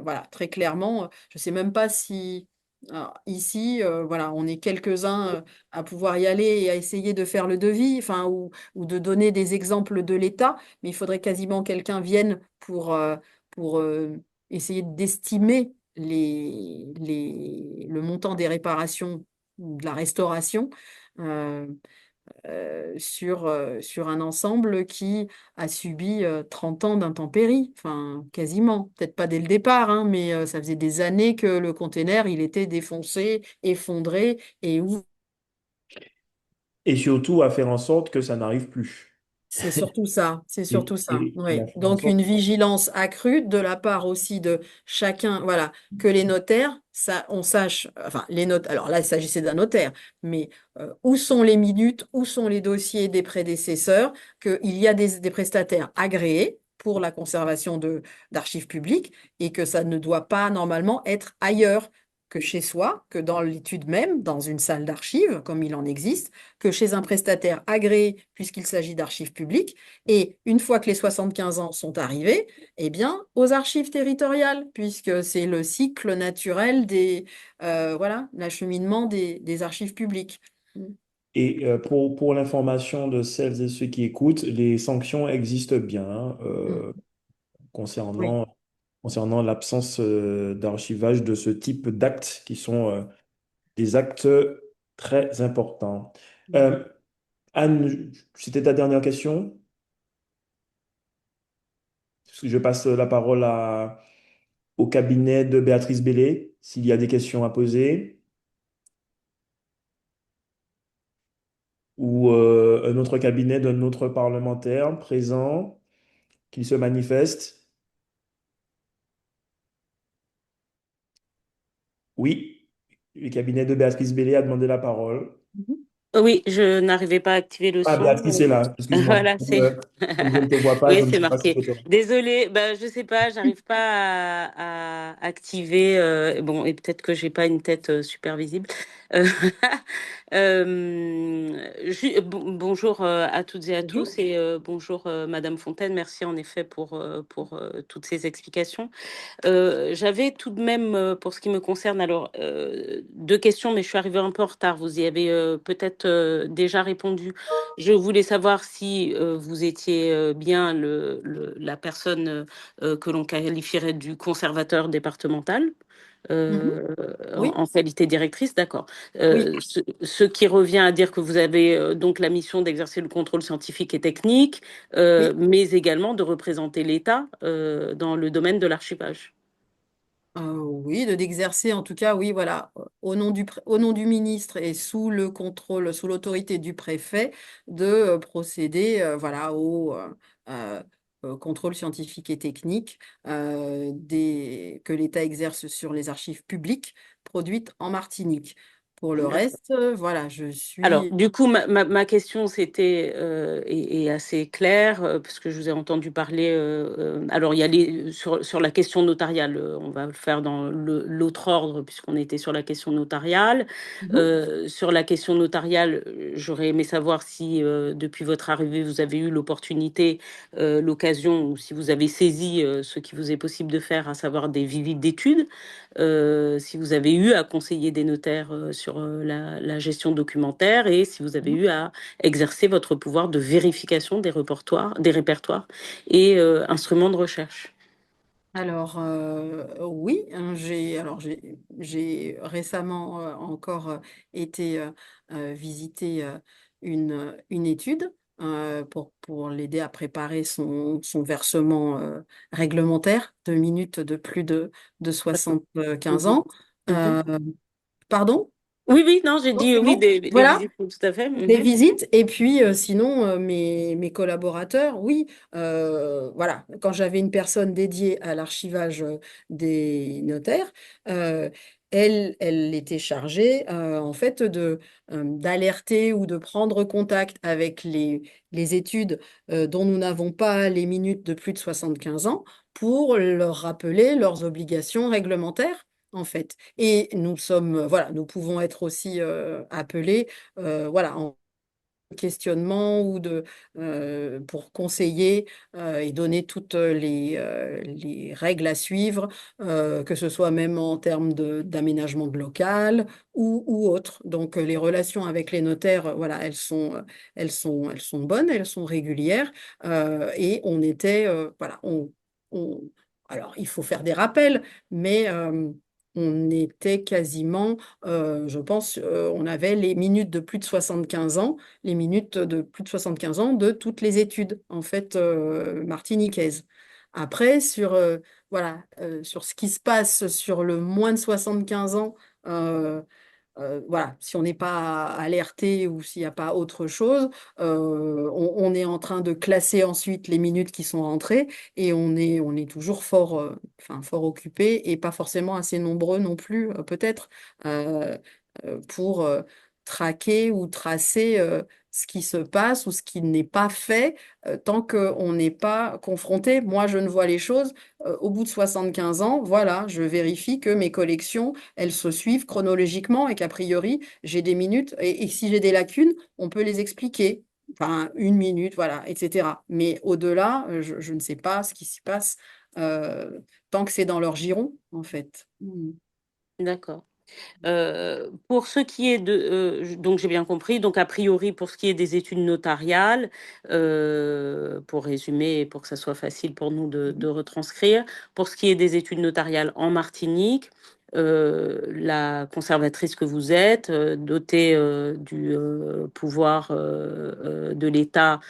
voilà, très clairement, je ne sais même pas si alors, ici, voilà, on est quelques-uns à pouvoir y aller et à essayer de faire le devis, enfin, ou de donner des exemples de l'État, mais il faudrait quasiment quelqu'un vienne pour essayer d'estimer le montant des réparations, ou de la restauration. Euh, sur un ensemble qui a subi 30 ans d'intempéries, enfin quasiment, peut-être pas dès le départ, hein, mais ça faisait des années que le container, il était défoncé, effondré, et où Et surtout à faire en sorte que ça n'arrive plus. c'est surtout ça, c'est surtout ça. Et Oui. à faire en Donc sorte. une vigilance accrue de la part aussi de chacun, voilà, que les notaires, ça, on sache, enfin les notes. Alors là, il s'agissait d'un notaire, mais où sont les minutes, où sont les dossiers des prédécesseurs, qu'il y a des prestataires agréés pour la conservation d'archives publiques et que ça ne doit pas normalement être ailleurs. que chez soi, que dans l'étude même, dans une salle d'archives, comme il en existe, que chez un prestataire agréé, puisqu'il s'agit d'archives publiques. Et une fois que les 75 ans sont arrivés, eh bien, aux archives territoriales, puisque c'est le cycle naturel voilà, l'acheminement des archives publiques. Et pour l'information de celles et ceux qui écoutent, les sanctions existent bien, hein, Mm. Oui. concernant l'absence d'archivage de ce type d'actes qui sont des actes très importants. Mhm. Euh, Anne, c'était ta dernière question? Je passe la parole au cabinet de Béatrice Bellé, s'il y a des questions à poser, ou un autre cabinet d'un autre parlementaire présent qui se manifeste. Oui, le cabinet de Béatrice Bellé a demandé la parole. Mhm. Oui, je n'arrivais pas à activer le Ah, son. Béatrice est là, excuse-moi. Voilà, c'est. Comme je ne te vois pas, je Oui, ne c'est sais pas si marqué. c'est toi. Désolée, bah, je sais pas, j'arrive pas à activer. Bon, et peut-être que j'ai pas une tête super visible. Euh, bonjour à toutes et à Bonjour. tous et bonjour Madame Fontaine. Merci en effet pour toutes ces explications. J'avais tout de même, pour ce qui me concerne, alors deux questions, mais je suis arrivée un peu en retard. Vous y avez peut-être déjà répondu. Je voulais savoir si vous étiez bien la personne que l'on qualifierait du conservateur départemental. Mhm. euh, Oui, en qualité directrice, d'accord. oui, Ce qui revient à dire que vous avez donc la mission d'exercer le contrôle scientifique et technique, oui. mais également de représenter l'État dans le domaine de l'archivage. Oui, d'exercer en tout cas, oui, voilà, au nom du ministre et sous le contrôle, sous l'autorité du préfet, de procéder, voilà, euh, au contrôle scientifique et technique que l'État exerce sur les archives publiques produites en Martinique. Pour le reste, voilà, je Alors, suis. du coup, ma question, c'était est assez claire, parce que je vous ai entendu parler. Alors, il y a sur la question notariale, on va le faire dans l'autre ordre, puisqu'on était sur la question notariale. Mhm, Sur la question notariale, j'aurais aimé savoir si, depuis votre arrivée, vous avez eu l'opportunité, l'occasion, ou si vous avez saisi ce qui vous est possible de faire, à savoir des visites d'études, si vous avez eu à conseiller des notaires sur la gestion documentaire et si vous avez mhm. eu à exercer votre pouvoir de vérification des répertoires et instruments de recherche. Alors, oui, hein, j'ai récemment encore été visiter une étude pour l'aider à préparer son versement réglementaire de minutes de plus de 75 Mhm. ans. Mhm. Euh, Pardon? Oui, oui, non, j'ai Non, dit c'est oui, bon. des Voilà. visites, tout à fait. Des Mhm. visites et puis sinon mes collaborateurs, oui, voilà, quand j'avais une personne dédiée à l'archivage des notaires, euh, elle était chargée en fait d'alerter ou de prendre contact avec les études dont nous n'avons pas les minutes de plus de 75 ans pour leur rappeler leurs obligations réglementaires. En fait. Et nous sommes, voilà, nous pouvons être aussi appelés voilà, en questionnement ou pour conseiller et donner toutes les règles à suivre, que ce soit même en termes d'aménagement de local ou autre. Donc, les relations avec les notaires, voilà, elles sont bonnes, elles sont régulières. Et on était, voilà, on- alors, il faut faire des rappels, mais on était quasiment je pense, on avait les minutes de plus de 75 ans, les minutes de plus de 75 ans de toutes les études, en fait, martiniquaises. Après, voilà, sur ce qui se passe sur le moins de 75 ans, euh, voilà, si on n'est pas alerté ou s'il n'y a pas autre chose, on est en train de classer ensuite les minutes qui sont rentrées et on est toujours enfin, fort occupé et pas forcément assez nombreux non plus, peut-être, pour traquer ou tracer ce qui se passe ou ce qui n'est pas fait tant qu'on n'est pas confronté. Moi, je ne vois les choses au bout de 75 ans. Voilà, je vérifie que mes collections, elles se suivent chronologiquement et qu'a priori, j'ai des minutes. Et si j'ai des lacunes, on peut les expliquer. Enfin, une minute, voilà, etc. Mais au-delà, je ne sais pas ce qui s'y passe tant que c'est dans leur giron, en fait. D'accord. Pour ce qui est donc j'ai bien compris, donc a priori pour ce qui est des études notariales, pour résumer et pour que ça soit facile pour nous de retranscrire, pour ce qui est des études notariales en Martinique, la conservatrice que vous êtes, dotée du pouvoir de l'État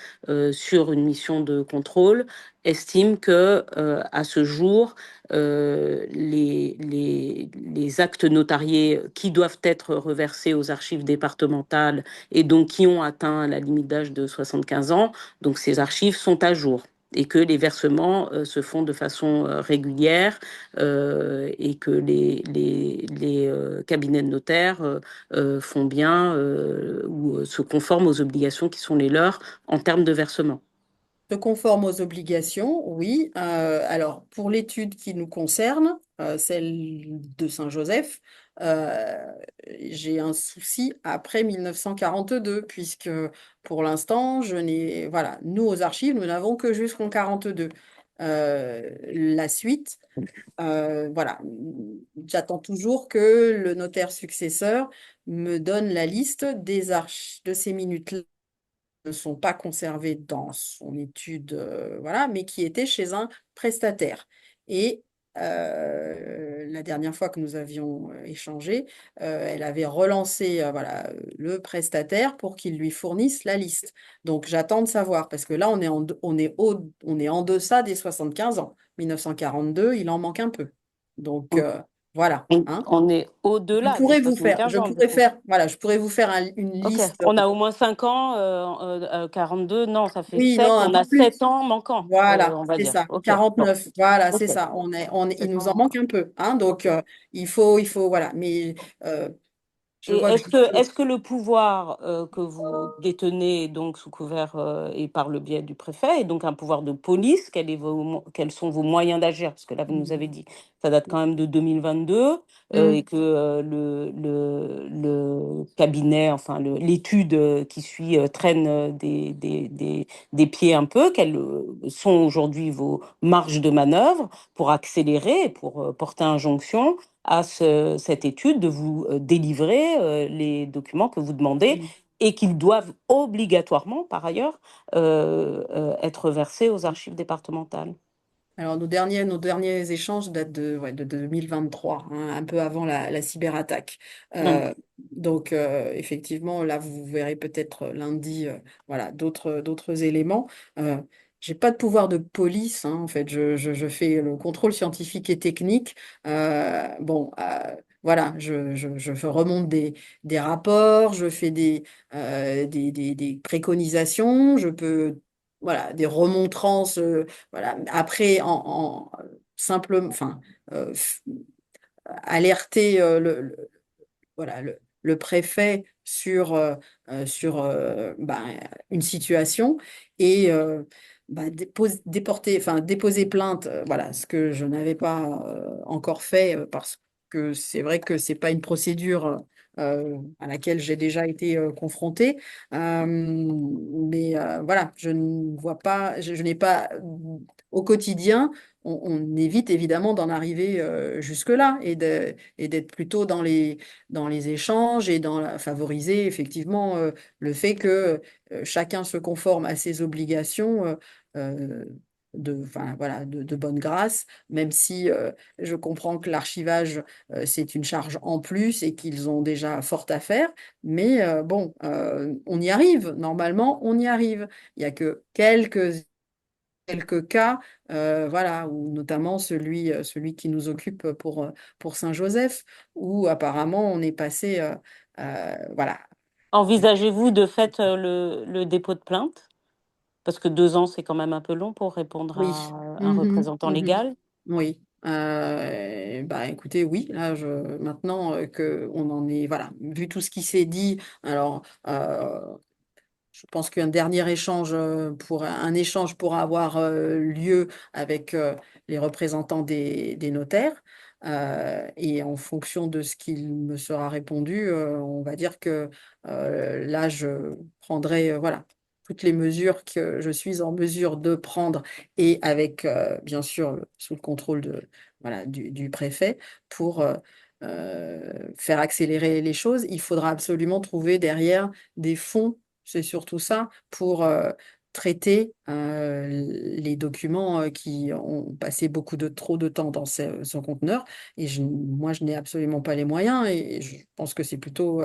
sur une mission de contrôle, estime que à ce jour, les actes notariés qui doivent être reversés aux archives départementales et donc qui ont atteint la limite d'âge de 75 ans, donc ces archives sont à jour et que les versements se font de façon régulière et que les cabinets de notaires font bien ou se conforment aux obligations qui sont les leurs en termes de versement. Se conforme aux obligations, oui. Alors, pour l'étude qui nous concerne, celle de Saint-Joseph, j'ai un souci après 1942, puisque pour l'instant, voilà, nous, aux archives, nous n'avons que jusqu'en 42. La suite, voilà, j'attends toujours que le notaire successeur me donne la liste de ces minutes ne sont pas conservées dans son étude, voilà, mais qui étaient chez un prestataire. Et la dernière fois que nous avions échangé, elle avait relancé voilà, le prestataire pour qu'il lui fournisse la liste. Donc j'attends de savoir, parce que là, on est en deçà des 75 ans. 1942, il en manque un peu. Donc voilà. Hein. On est au-delà des 75 ans, du coup. Voilà, je pourrais vous faire une Ok, liste. on a au moins 5 ans, 42, non, ça fait Oui, 7, non, un on a peu 7 plus. ans manquants, Voilà, on va c'est dire. ça. Ok, bon, 49, voilà, c'est ok, ça. Il 7 nous ans en manque manquants. un peu. Hein, donc, Ok. voilà. Mais euh, je Et vois que est-ce que le pouvoir que vous détenez donc sous couvert et par le biais du préfet est donc un pouvoir de police? Quels sont vos moyens d'agir? Parce que là, vous nous avez dit, ça date quand même de 2022 et que le cabinet, enfin l'étude qui suit traîne des pieds un peu. Quelles sont aujourd'hui vos marges de manœuvre pour accélérer, pour porter injonction à cette étude de vous délivrer les documents que vous demandez et qu'ils doivent obligatoirement, par ailleurs, être versés aux archives départementales. Alors, nos derniers échanges datent de 2023, hein, un peu avant la cyberattaque. Mm. Donc, effectivement, là, vous verrez peut-être lundi voilà, d'autres éléments. J'ai pas de pouvoir de police, hein, en fait. Je fais le contrôle scientifique et technique. Bon, voilà, je remonte des rapports, je fais des préconisations, je peux. Voilà, des remontrances voilà. Après, simplement, enfin, alerter voilà, le préfet sur une situation et déposer plainte, voilà, ce que je n'avais pas encore fait parce que c'est vrai que c'est pas une procédure à laquelle j'ai déjà été confrontée. Mais voilà, je ne vois pas, je n'ai pas au quotidien. On évite évidemment d'en arriver jusque-là et d'être plutôt dans les échanges et favoriser effectivement le fait que chacun se conforme à ses obligations enfin, voilà, de bonne grâce, même si je comprends que l'archivage, c'est une charge en plus et qu'ils ont déjà fort à faire, mais bon, on y arrive, normalement, on y arrive. Il n'y a que quelques cas, voilà, ou notamment celui qui nous occupe pour Saint-Joseph, où apparemment on est passé, voilà. Envisagez-vous de fait le dépôt de plainte? Parce que 2 ans, c'est quand même un peu long pour répondre Oui. à un Mhm, représentant mhm. légal. Oui. Bah, écoutez, oui, là, maintenant que on en est, voilà, vu tout ce qui s'est dit, alors, je pense qu'un dernier échange, un échange pourra avoir lieu avec les représentants des notaires. Et en fonction de ce qu'il me sera répondu, on va dire que là, je prendrai voilà, toutes les mesures que je suis en mesure de prendre et avec, bien sûr, sous le contrôle voilà, du préfet pour faire accélérer les choses. Il faudra absolument trouver derrière des fonds, c'est surtout ça, pour traiter les documents qui ont passé trop de temps dans son conteneur. Et moi, je n'ai absolument pas les moyens et je pense que c'est plutôt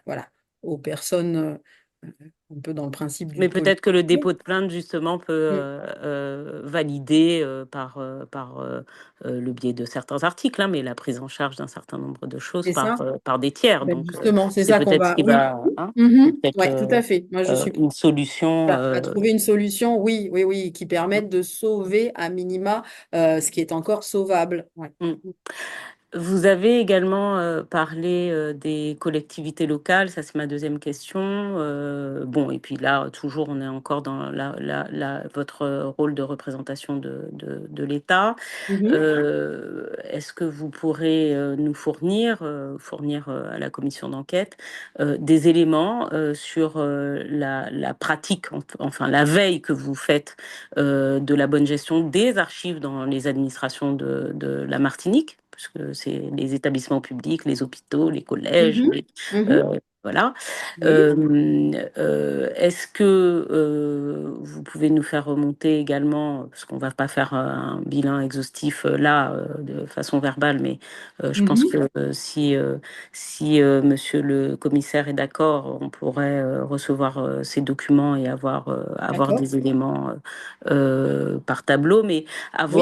voilà, aux personnes un peu dans le principe du Mais peut-être que le policier. dépôt de plainte, justement, peut Mm. valider par le biais de certains articles, hein, mais la prise en charge d'un certain nombre de choses C'est ça. par des tiers. Ben, Donc, justement, c'est c'est ça qu'on peut-être ce va. qui Oui. va, hein, c'est peut-être Ouais, tout à fait. Moi, je suis une solution. à trouver une solution, oui, oui, oui, qui permette de sauver à minima ce qui est encore sauvable. Ouais. Mm. Vous avez également parlé des collectivités locales, ça c'est ma deuxième question. Bon, et puis là, toujours, on est encore dans votre rôle de représentation de l'État. Mhm. Est-ce que vous pourrez nous fournir à la commission d'enquête des éléments sur la pratique, enfin la veille que vous faites de la bonne gestion des archives dans les administrations de la Martinique, puisque c'est les établissements publics, les hôpitaux, les collèges, Mhm. Mhm. voilà. Oui, Est-ce que vous pouvez nous faire remonter également, parce qu'on ne va pas faire un bilan exhaustif là de façon verbale, mais je pense mhm. que si monsieur le commissaire est d'accord, on pourrait recevoir ces documents et avoir D'accord. des éléments par tableau, mais Oui,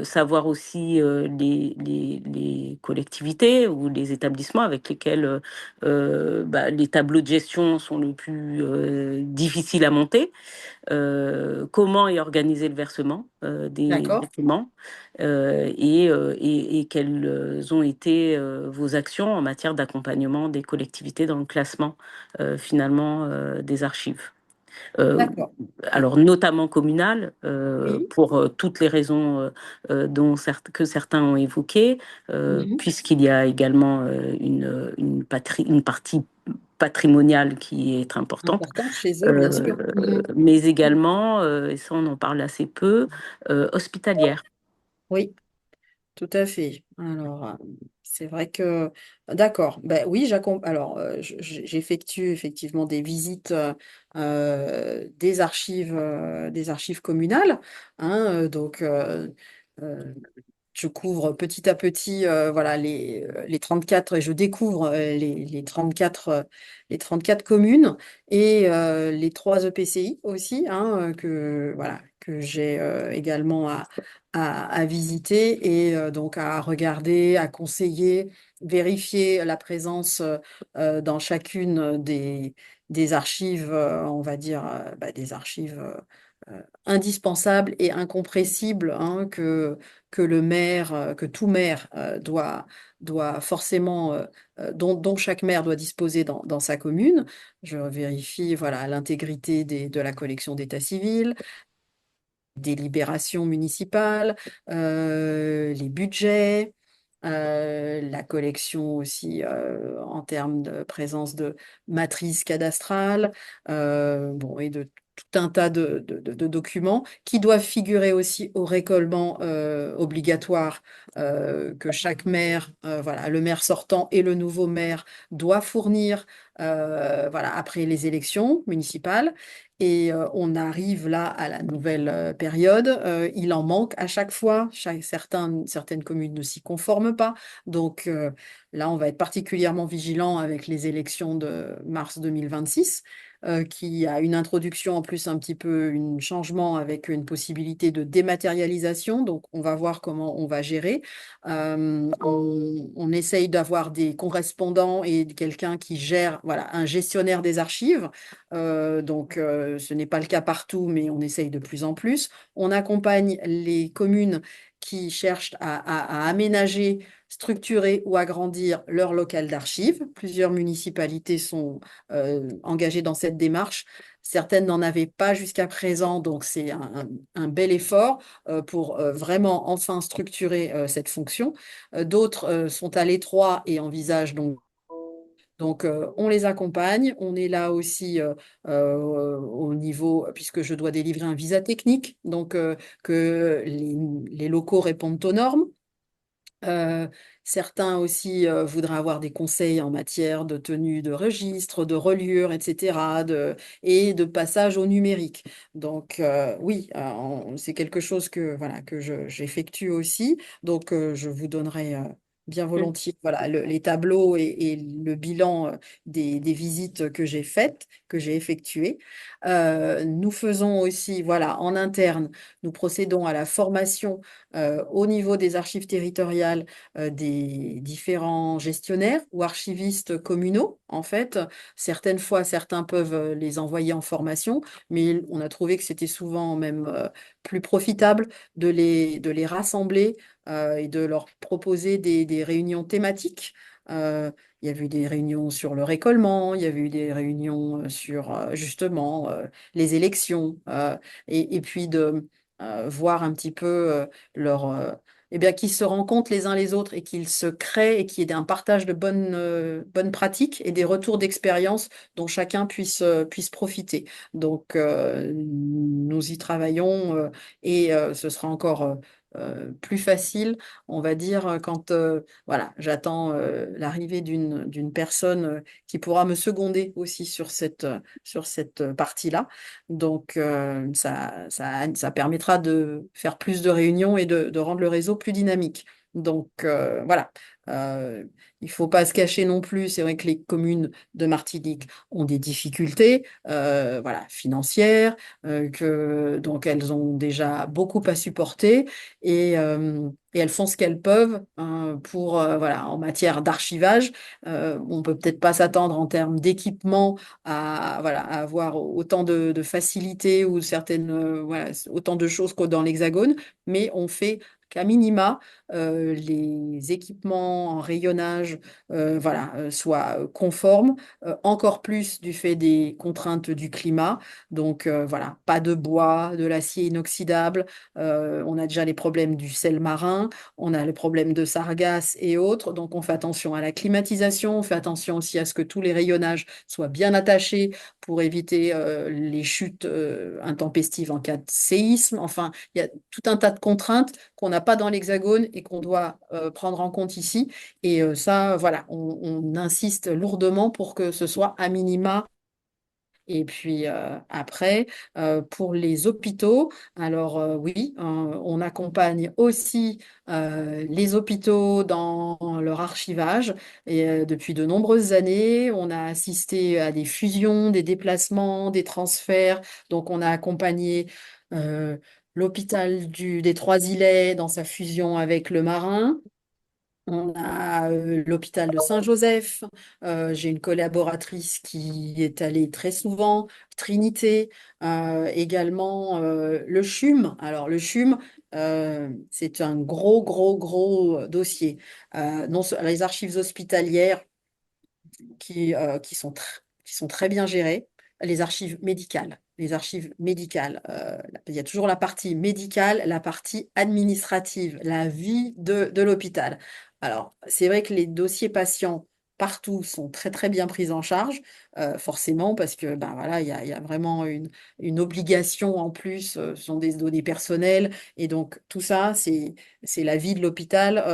savoir aussi les collectivités ou les établissements avec lesquels les tableaux de gestion sont le plus difficiles à monter. Comment est organisé le versement des d'accord. documents et quelles ont été vos actions en matière d'accompagnement des collectivités dans le classement finalement des archives. Euh, D'accord. alors notamment communales, Oui. pour toutes les raisons que certains ont évoquées, Mhm. puisqu'il y a également une partie patrimoniale qui est importante, Importante chez eux, bien euh, sûr. Mhm. mais également, et ça on en parle assez peu, hospitalière. Oui. Tout à fait. Alors, c'est vrai que, d'accord. Ben oui, alors, j'effectue effectivement des visites des archives communales. Hein, donc, euh, je couvre petit à petit voilà, les 34 et je découvre les 34 communes et les 3 EPCI aussi, hein, voilà, que j'ai également à visiter et donc à regarder, à conseiller, vérifier la présence dans chacune des archives, on va dire, des archives indispensables et incompressibles hein, que le maire, que tout maire doit forcément, dont chaque maire doit disposer dans sa commune. Je vérifie voilà, l'intégrité de la collection d'état civil, des libérations municipales, les budgets, la collection aussi en termes de présence de matrices cadastrales, bon, et de tout un tas de documents qui doivent figurer aussi au récolement obligatoire que chaque maire, voilà, le maire sortant et le nouveau maire doit fournir voilà, après les élections municipales. Et on arrive là à la nouvelle période. Il en manque à chaque fois. Certaines communes ne s'y conforment pas. Donc là, on va être particulièrement vigilant avec les élections de mars 2026. qui a une introduction en plus un petit peu, un changement avec une possibilité de dématérialisation. Donc, on va voir comment on va gérer. On essaye d'avoir des correspondants et quelqu'un qui gère, voilà, un gestionnaire des archives. Ce n'est pas le cas partout, mais on essaye de plus en plus. On accompagne les communes qui cherchent à aménager, structurer ou agrandir leur local d'archives. Plusieurs municipalités sont engagées dans cette démarche. Certaines n'en avaient pas jusqu'à présent, donc c'est un bel effort pour vraiment enfin structurer cette fonction. D'autres sont à l'étroit et envisagent on les accompagne. On est là aussi au niveau, puisque je dois délivrer un visa technique, que les locaux répondent aux normes. Euh, Certains aussi voudraient avoir des conseils en matière de tenue de registre, de reliure, etc., et de passage au numérique. Oui, c'est quelque chose que, voilà, j'effectue aussi. Je vous donnerai bien Mm. volontiers voilà, les tableaux et le bilan des visites que j'ai faites, que j'ai effectuées. Nous faisons aussi, voilà, en interne, nous procédons à la formation au niveau des archives territoriales des différents gestionnaires ou archivistes communaux. En fait, certaines fois, certains peuvent les envoyer en formation, mais on a trouvé que c'était souvent même plus profitable de les rassembler et de leur proposer des réunions thématiques. Il y avait eu des réunions sur le récolement, il y avait eu des réunions sur justement les élections et puis de voir un petit peu leur, eh bien, qu'ils se rencontrent les uns les autres et qu'ils se créent et qu'il y ait un partage de bonnes pratiques et des retours d'expérience dont chacun puisse profiter. Nous y travaillons ce sera encore plus facile, on va dire, quand voilà, j'attends l'arrivée d'une personne qui pourra me seconder aussi sur cette partie-là. Ça permettra de faire plus de réunions et de rendre le réseau plus dynamique. Voilà. Euh, il ne faut pas se cacher non plus. C'est vrai que les communes de Martinique ont des difficultés voilà, financières, donc elles ont déjà beaucoup à supporter et elles font ce qu'elles peuvent pour, voilà, en matière d'archivage. On peut peut-être pas s'attendre en termes d'équipement voilà, à avoir autant de facilité ou certaines, voilà, autant de choses que dans l'Hexagone, mais on fait qu'à minima, les équipements en rayonnage voilà, soient conformes, encore plus du fait des contraintes du climat. Voilà, pas de bois, de l'acier inoxydable. On a déjà les problèmes du sel marin, on a le problème de sargasses et autres. Donc, on fait attention à la climatisation, on fait attention aussi à ce que tous les rayonnages soient bien attachés pour éviter les chutes intempestives en cas de séisme. Enfin, il y a tout un tas de contraintes qu'on n'a pas dans l'Hexagone et qu'on doit prendre en compte ici. Ça, voilà, on insiste lourdement pour que ce soit à minima et puis après, pour les hôpitaux, alors oui, on accompagne aussi les hôpitaux dans leur archivage. Et depuis de nombreuses années, on a assisté à des fusions, des déplacements, des transferts. Donc on a accompagné l'hôpital des Trois-Îlets dans sa fusion avec le Marin. On a l'hôpital de Saint-Joseph. J'ai une collaboratrice qui est allée très souvent. Trinité, également le CHUM. Alors le CHUM, c'est un gros, gros, gros dossier. Les archives hospitalières qui sont très bien gérées. Les archives médicales. Les archives médicales. Il y a toujours la partie médicale, la partie administrative, la vie de l'hôpital. Alors, c'est vrai que les dossiers patients partout sont très très bien pris en charge, forcément, parce que ben voilà, il y a vraiment une obligation en plus, ce sont des données personnelles, et donc tout ça, c'est la vie de l'hôpital,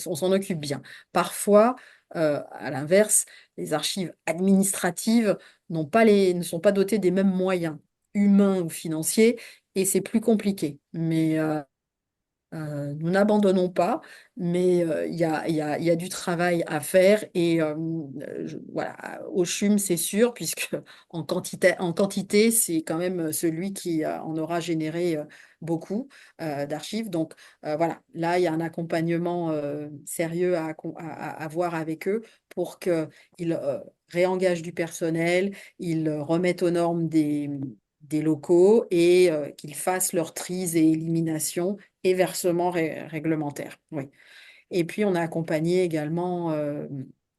on s'en occupe bien. Parfois, à l'inverse, les archives administratives ne sont pas dotées des mêmes moyens humains ou financiers, et c'est plus compliqué. Nous n'abandonnons pas, mais il y a du travail à faire et voilà, au CHUM, c'est sûr, puisque en quantité, c'est quand même celui qui en aura généré beaucoup d'archives. Donc voilà, là, il y a un accompagnement sérieux à avoir avec eux pour qu'ils réengagent du personnel, ils remettent aux normes des locaux et qu'ils fassent leur trise et élimination et versement réglementaire. Oui. Et puis, on a accompagné également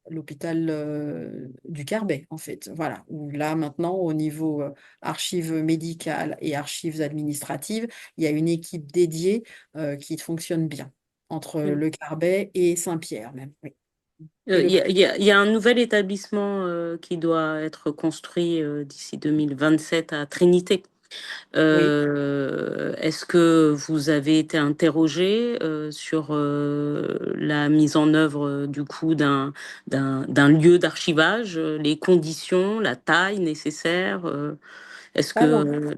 l'hôpital du Carbet, en fait. Voilà, où là, maintenant, au niveau archives médicales et archives administratives, il y a une équipe dédiée qui fonctionne bien, entre le Carbet et Saint-Pierre même. Oui. Et le... Il y a un nouvel établissement qui doit être construit d'ici 2027 à Trinité. Oui. Est-ce que vous avez été interrogé sur la mise en œuvre du coup d'un lieu d'archivage, les conditions, la taille nécessaire est-ce Pas, que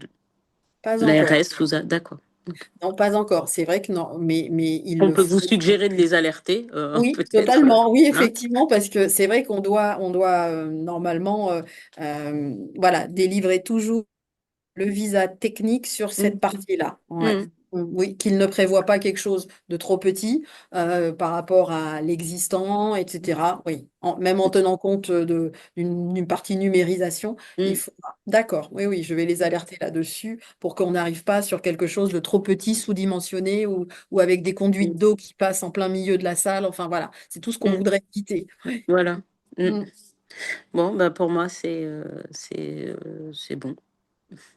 pas encore. l'ARS vous a... D'accord. Non, pas encore. C'est vrai que non, mais il On le peut vous faut. suggérer de les alerter, Oui, peut-être. totalement. Oui, Hein. effectivement, parce que c'est vrai on doit normalement voilà, délivrer toujours le visa technique sur cette Mm, partie-là. Ouais. mm, Oui, qu'il ne prévoit pas quelque chose de trop petit par rapport à l'existant, etc. Oui, même en tenant compte d'une partie numérisation, il mm, faut. D'accord, oui, oui, je vais les alerter là-dessus pour qu'on n'arrive pas sur quelque chose de trop petit, sous-dimensionné ou avec des conduites mm, d'eau qui passent en plein milieu de la salle. Enfin voilà, c'est tout ce qu'on mm. voudrait éviter. Ouais. Voilà. Mm. Mm. Bon, bah pour moi, c'est bon.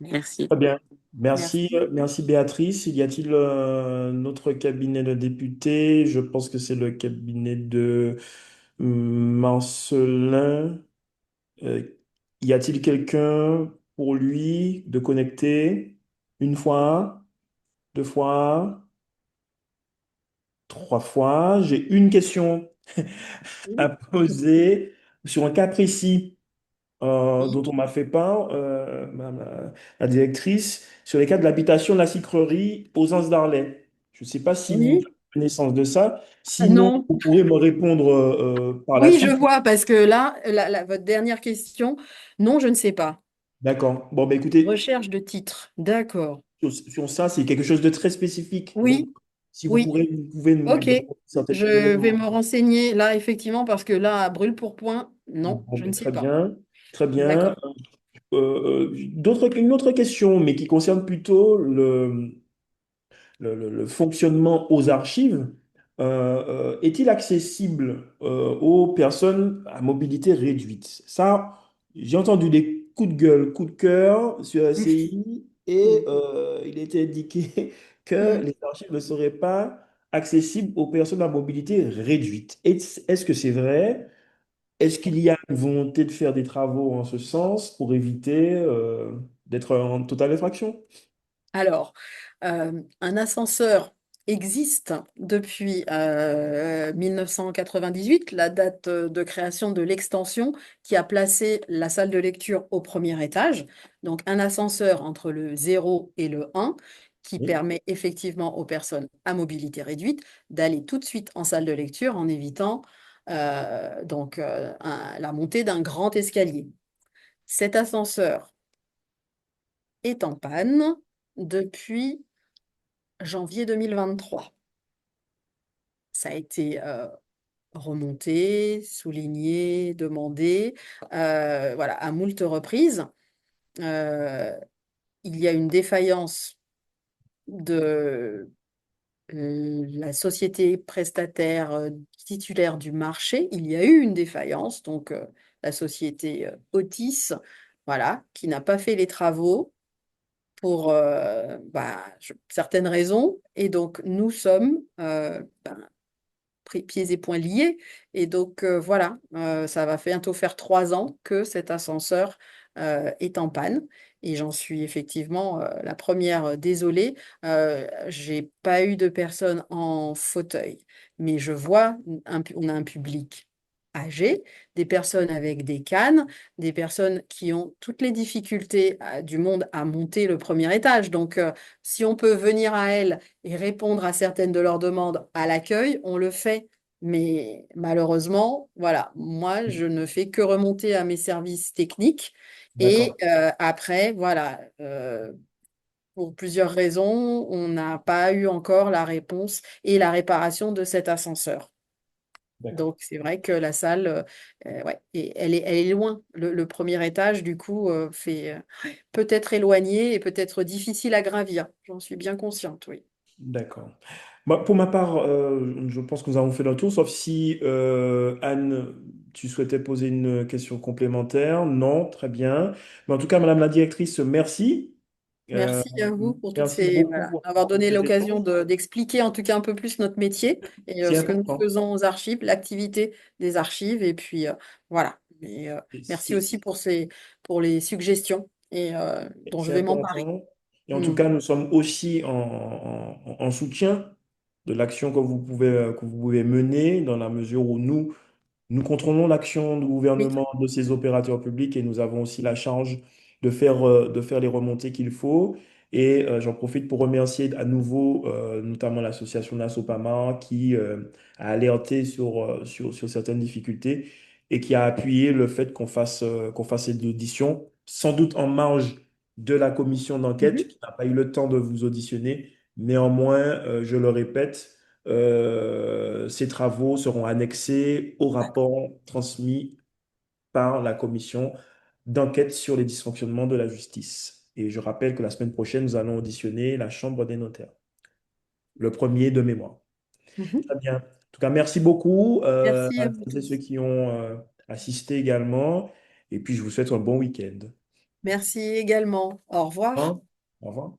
Merci. Très bien. Merci, Merci. merci Béatrice. Y a-t-il un autre cabinet de députés? Je pense que c'est le cabinet de Marcelin. Euh, Y a-t-il quelqu'un pour lui de connecter une fois, deux fois, trois fois? J'ai une question à poser sur un cas précis Oui, dont on m'a fait part, la directrice, sur les cas de l'habitation de la Sucrerie aux Anses d'Arlet. Je ne sais pas si vous oui. avez connaissance de ça. Ah, Sinon, non. vous pourrez me répondre par la Oui, je suite. vois, parce que là, votre dernière question, non, je ne sais pas. D'accord. Bon, ben écoutez, Recherche de titre, d'accord. sur ça, c'est quelque chose de très spécifique. Donc, Oui, si vous oui, pourrez, vous pouvez me ok. donner certains Je vais éléments. me renseigner là, effectivement, parce que là, à brûle pour point, non, Bon, je ne ben, sais très pas. bien. Très bien. D'accord. Une autre question, mais qui concerne plutôt le fonctionnement aux archives. Est-il accessible aux personnes à mobilité réduite? Ça, j'ai entendu des coups de gueule, coups de cœur sur la CI et Mm, il était indiqué que mm. les archives ne seraient pas accessibles aux personnes à mobilité réduite. Est-ce que c'est vrai? Est-ce qu'il y a une volonté de faire des travaux en ce sens pour éviter d'être en totale infraction? Alors, un ascenseur existe depuis 1998, la date de création de l'extension qui a placé la salle de lecture au premier étage. Donc, un ascenseur entre le 0 et le 1 qui Oui. permet effectivement aux personnes à mobilité réduite d'aller tout de suite en salle de lecture en évitant la montée d'un grand escalier. Cet ascenseur est en panne depuis janvier 2023. Ça a été remonté, souligné, demandé, voilà, à moult reprises. Euh, il y a une défaillance de la société prestataire titulaire du marché. Il y a eu une défaillance, donc la société Otis, voilà, qui n'a pas fait les travaux pour certaines raisons. Et donc, nous sommes pieds et poings liés. Et donc, voilà, ça va bientôt faire 3 ans que cet ascenseur est en panne. Et j'en suis effectivement la première désolée. J'ai pas eu de personnes en fauteuil, mais je vois, on a un public âgées, des personnes avec des cannes, des personnes qui ont toutes les difficultés du monde à monter le premier étage. Donc, si on peut venir à elles et répondre à certaines de leurs demandes à l'accueil, on le fait. Mais malheureusement, voilà, moi, je ne fais que remonter à mes services techniques. Et D'accord, après, voilà, pour plusieurs raisons, on n'a pas eu encore la réponse et la réparation de cet ascenseur. d'accord. Donc, c'est vrai que la salle, ouais, et elle est loin. Le premier étage, du coup, fait peut-être éloigné et peut-être difficile à gravir. J'en suis bien consciente, oui. D'accord. Bah, pour ma part, je pense que nous avons fait le tour, sauf si Anne, tu souhaitais poser une question complémentaire. Non, très bien. Mais en tout cas, Madame la directrice, merci. Euh, Merci à vous pour toutes merci ces, voilà, beaucoup d'avoir pour donné ces l'occasion échanges. d'expliquer en tout cas un peu plus notre métier et C'est ce que nous important. faisons aux archives, l'activité des archives. Et puis, voilà. Et, merci C'est aussi pour les suggestions et dont je c'est vais m'emparer. important. Et en tout Hmm. cas, nous sommes aussi en soutien de l'action que vous pouvez mener dans la mesure où nous contrôlons l'action du Oui. gouvernement, de ses opérateurs publics et nous avons aussi la charge de faire les remontées qu'il faut. Et j'en profite pour remercier à nouveau notamment l'association Nasopama qui a alerté sur certaines difficultés et qui a appuyé le fait qu'on fasse cette audition, sans doute en marge de la commission d'enquête Mhm. qui n'a pas eu le temps de vous auditionner. Néanmoins, je le répète, ces travaux seront annexés au rapport transmis par la commission d'enquête sur les dysfonctionnements de la justice. Et je rappelle que la semaine prochaine, nous allons auditionner la Chambre des notaires, le premier de mémoire. Mhm. Très bien. En tout cas, merci beaucoup Merci à à vous celles et ceux tous. qui ont assisté également. Et puis, je vous souhaite un bon week-end. Merci également. Au revoir. Au revoir.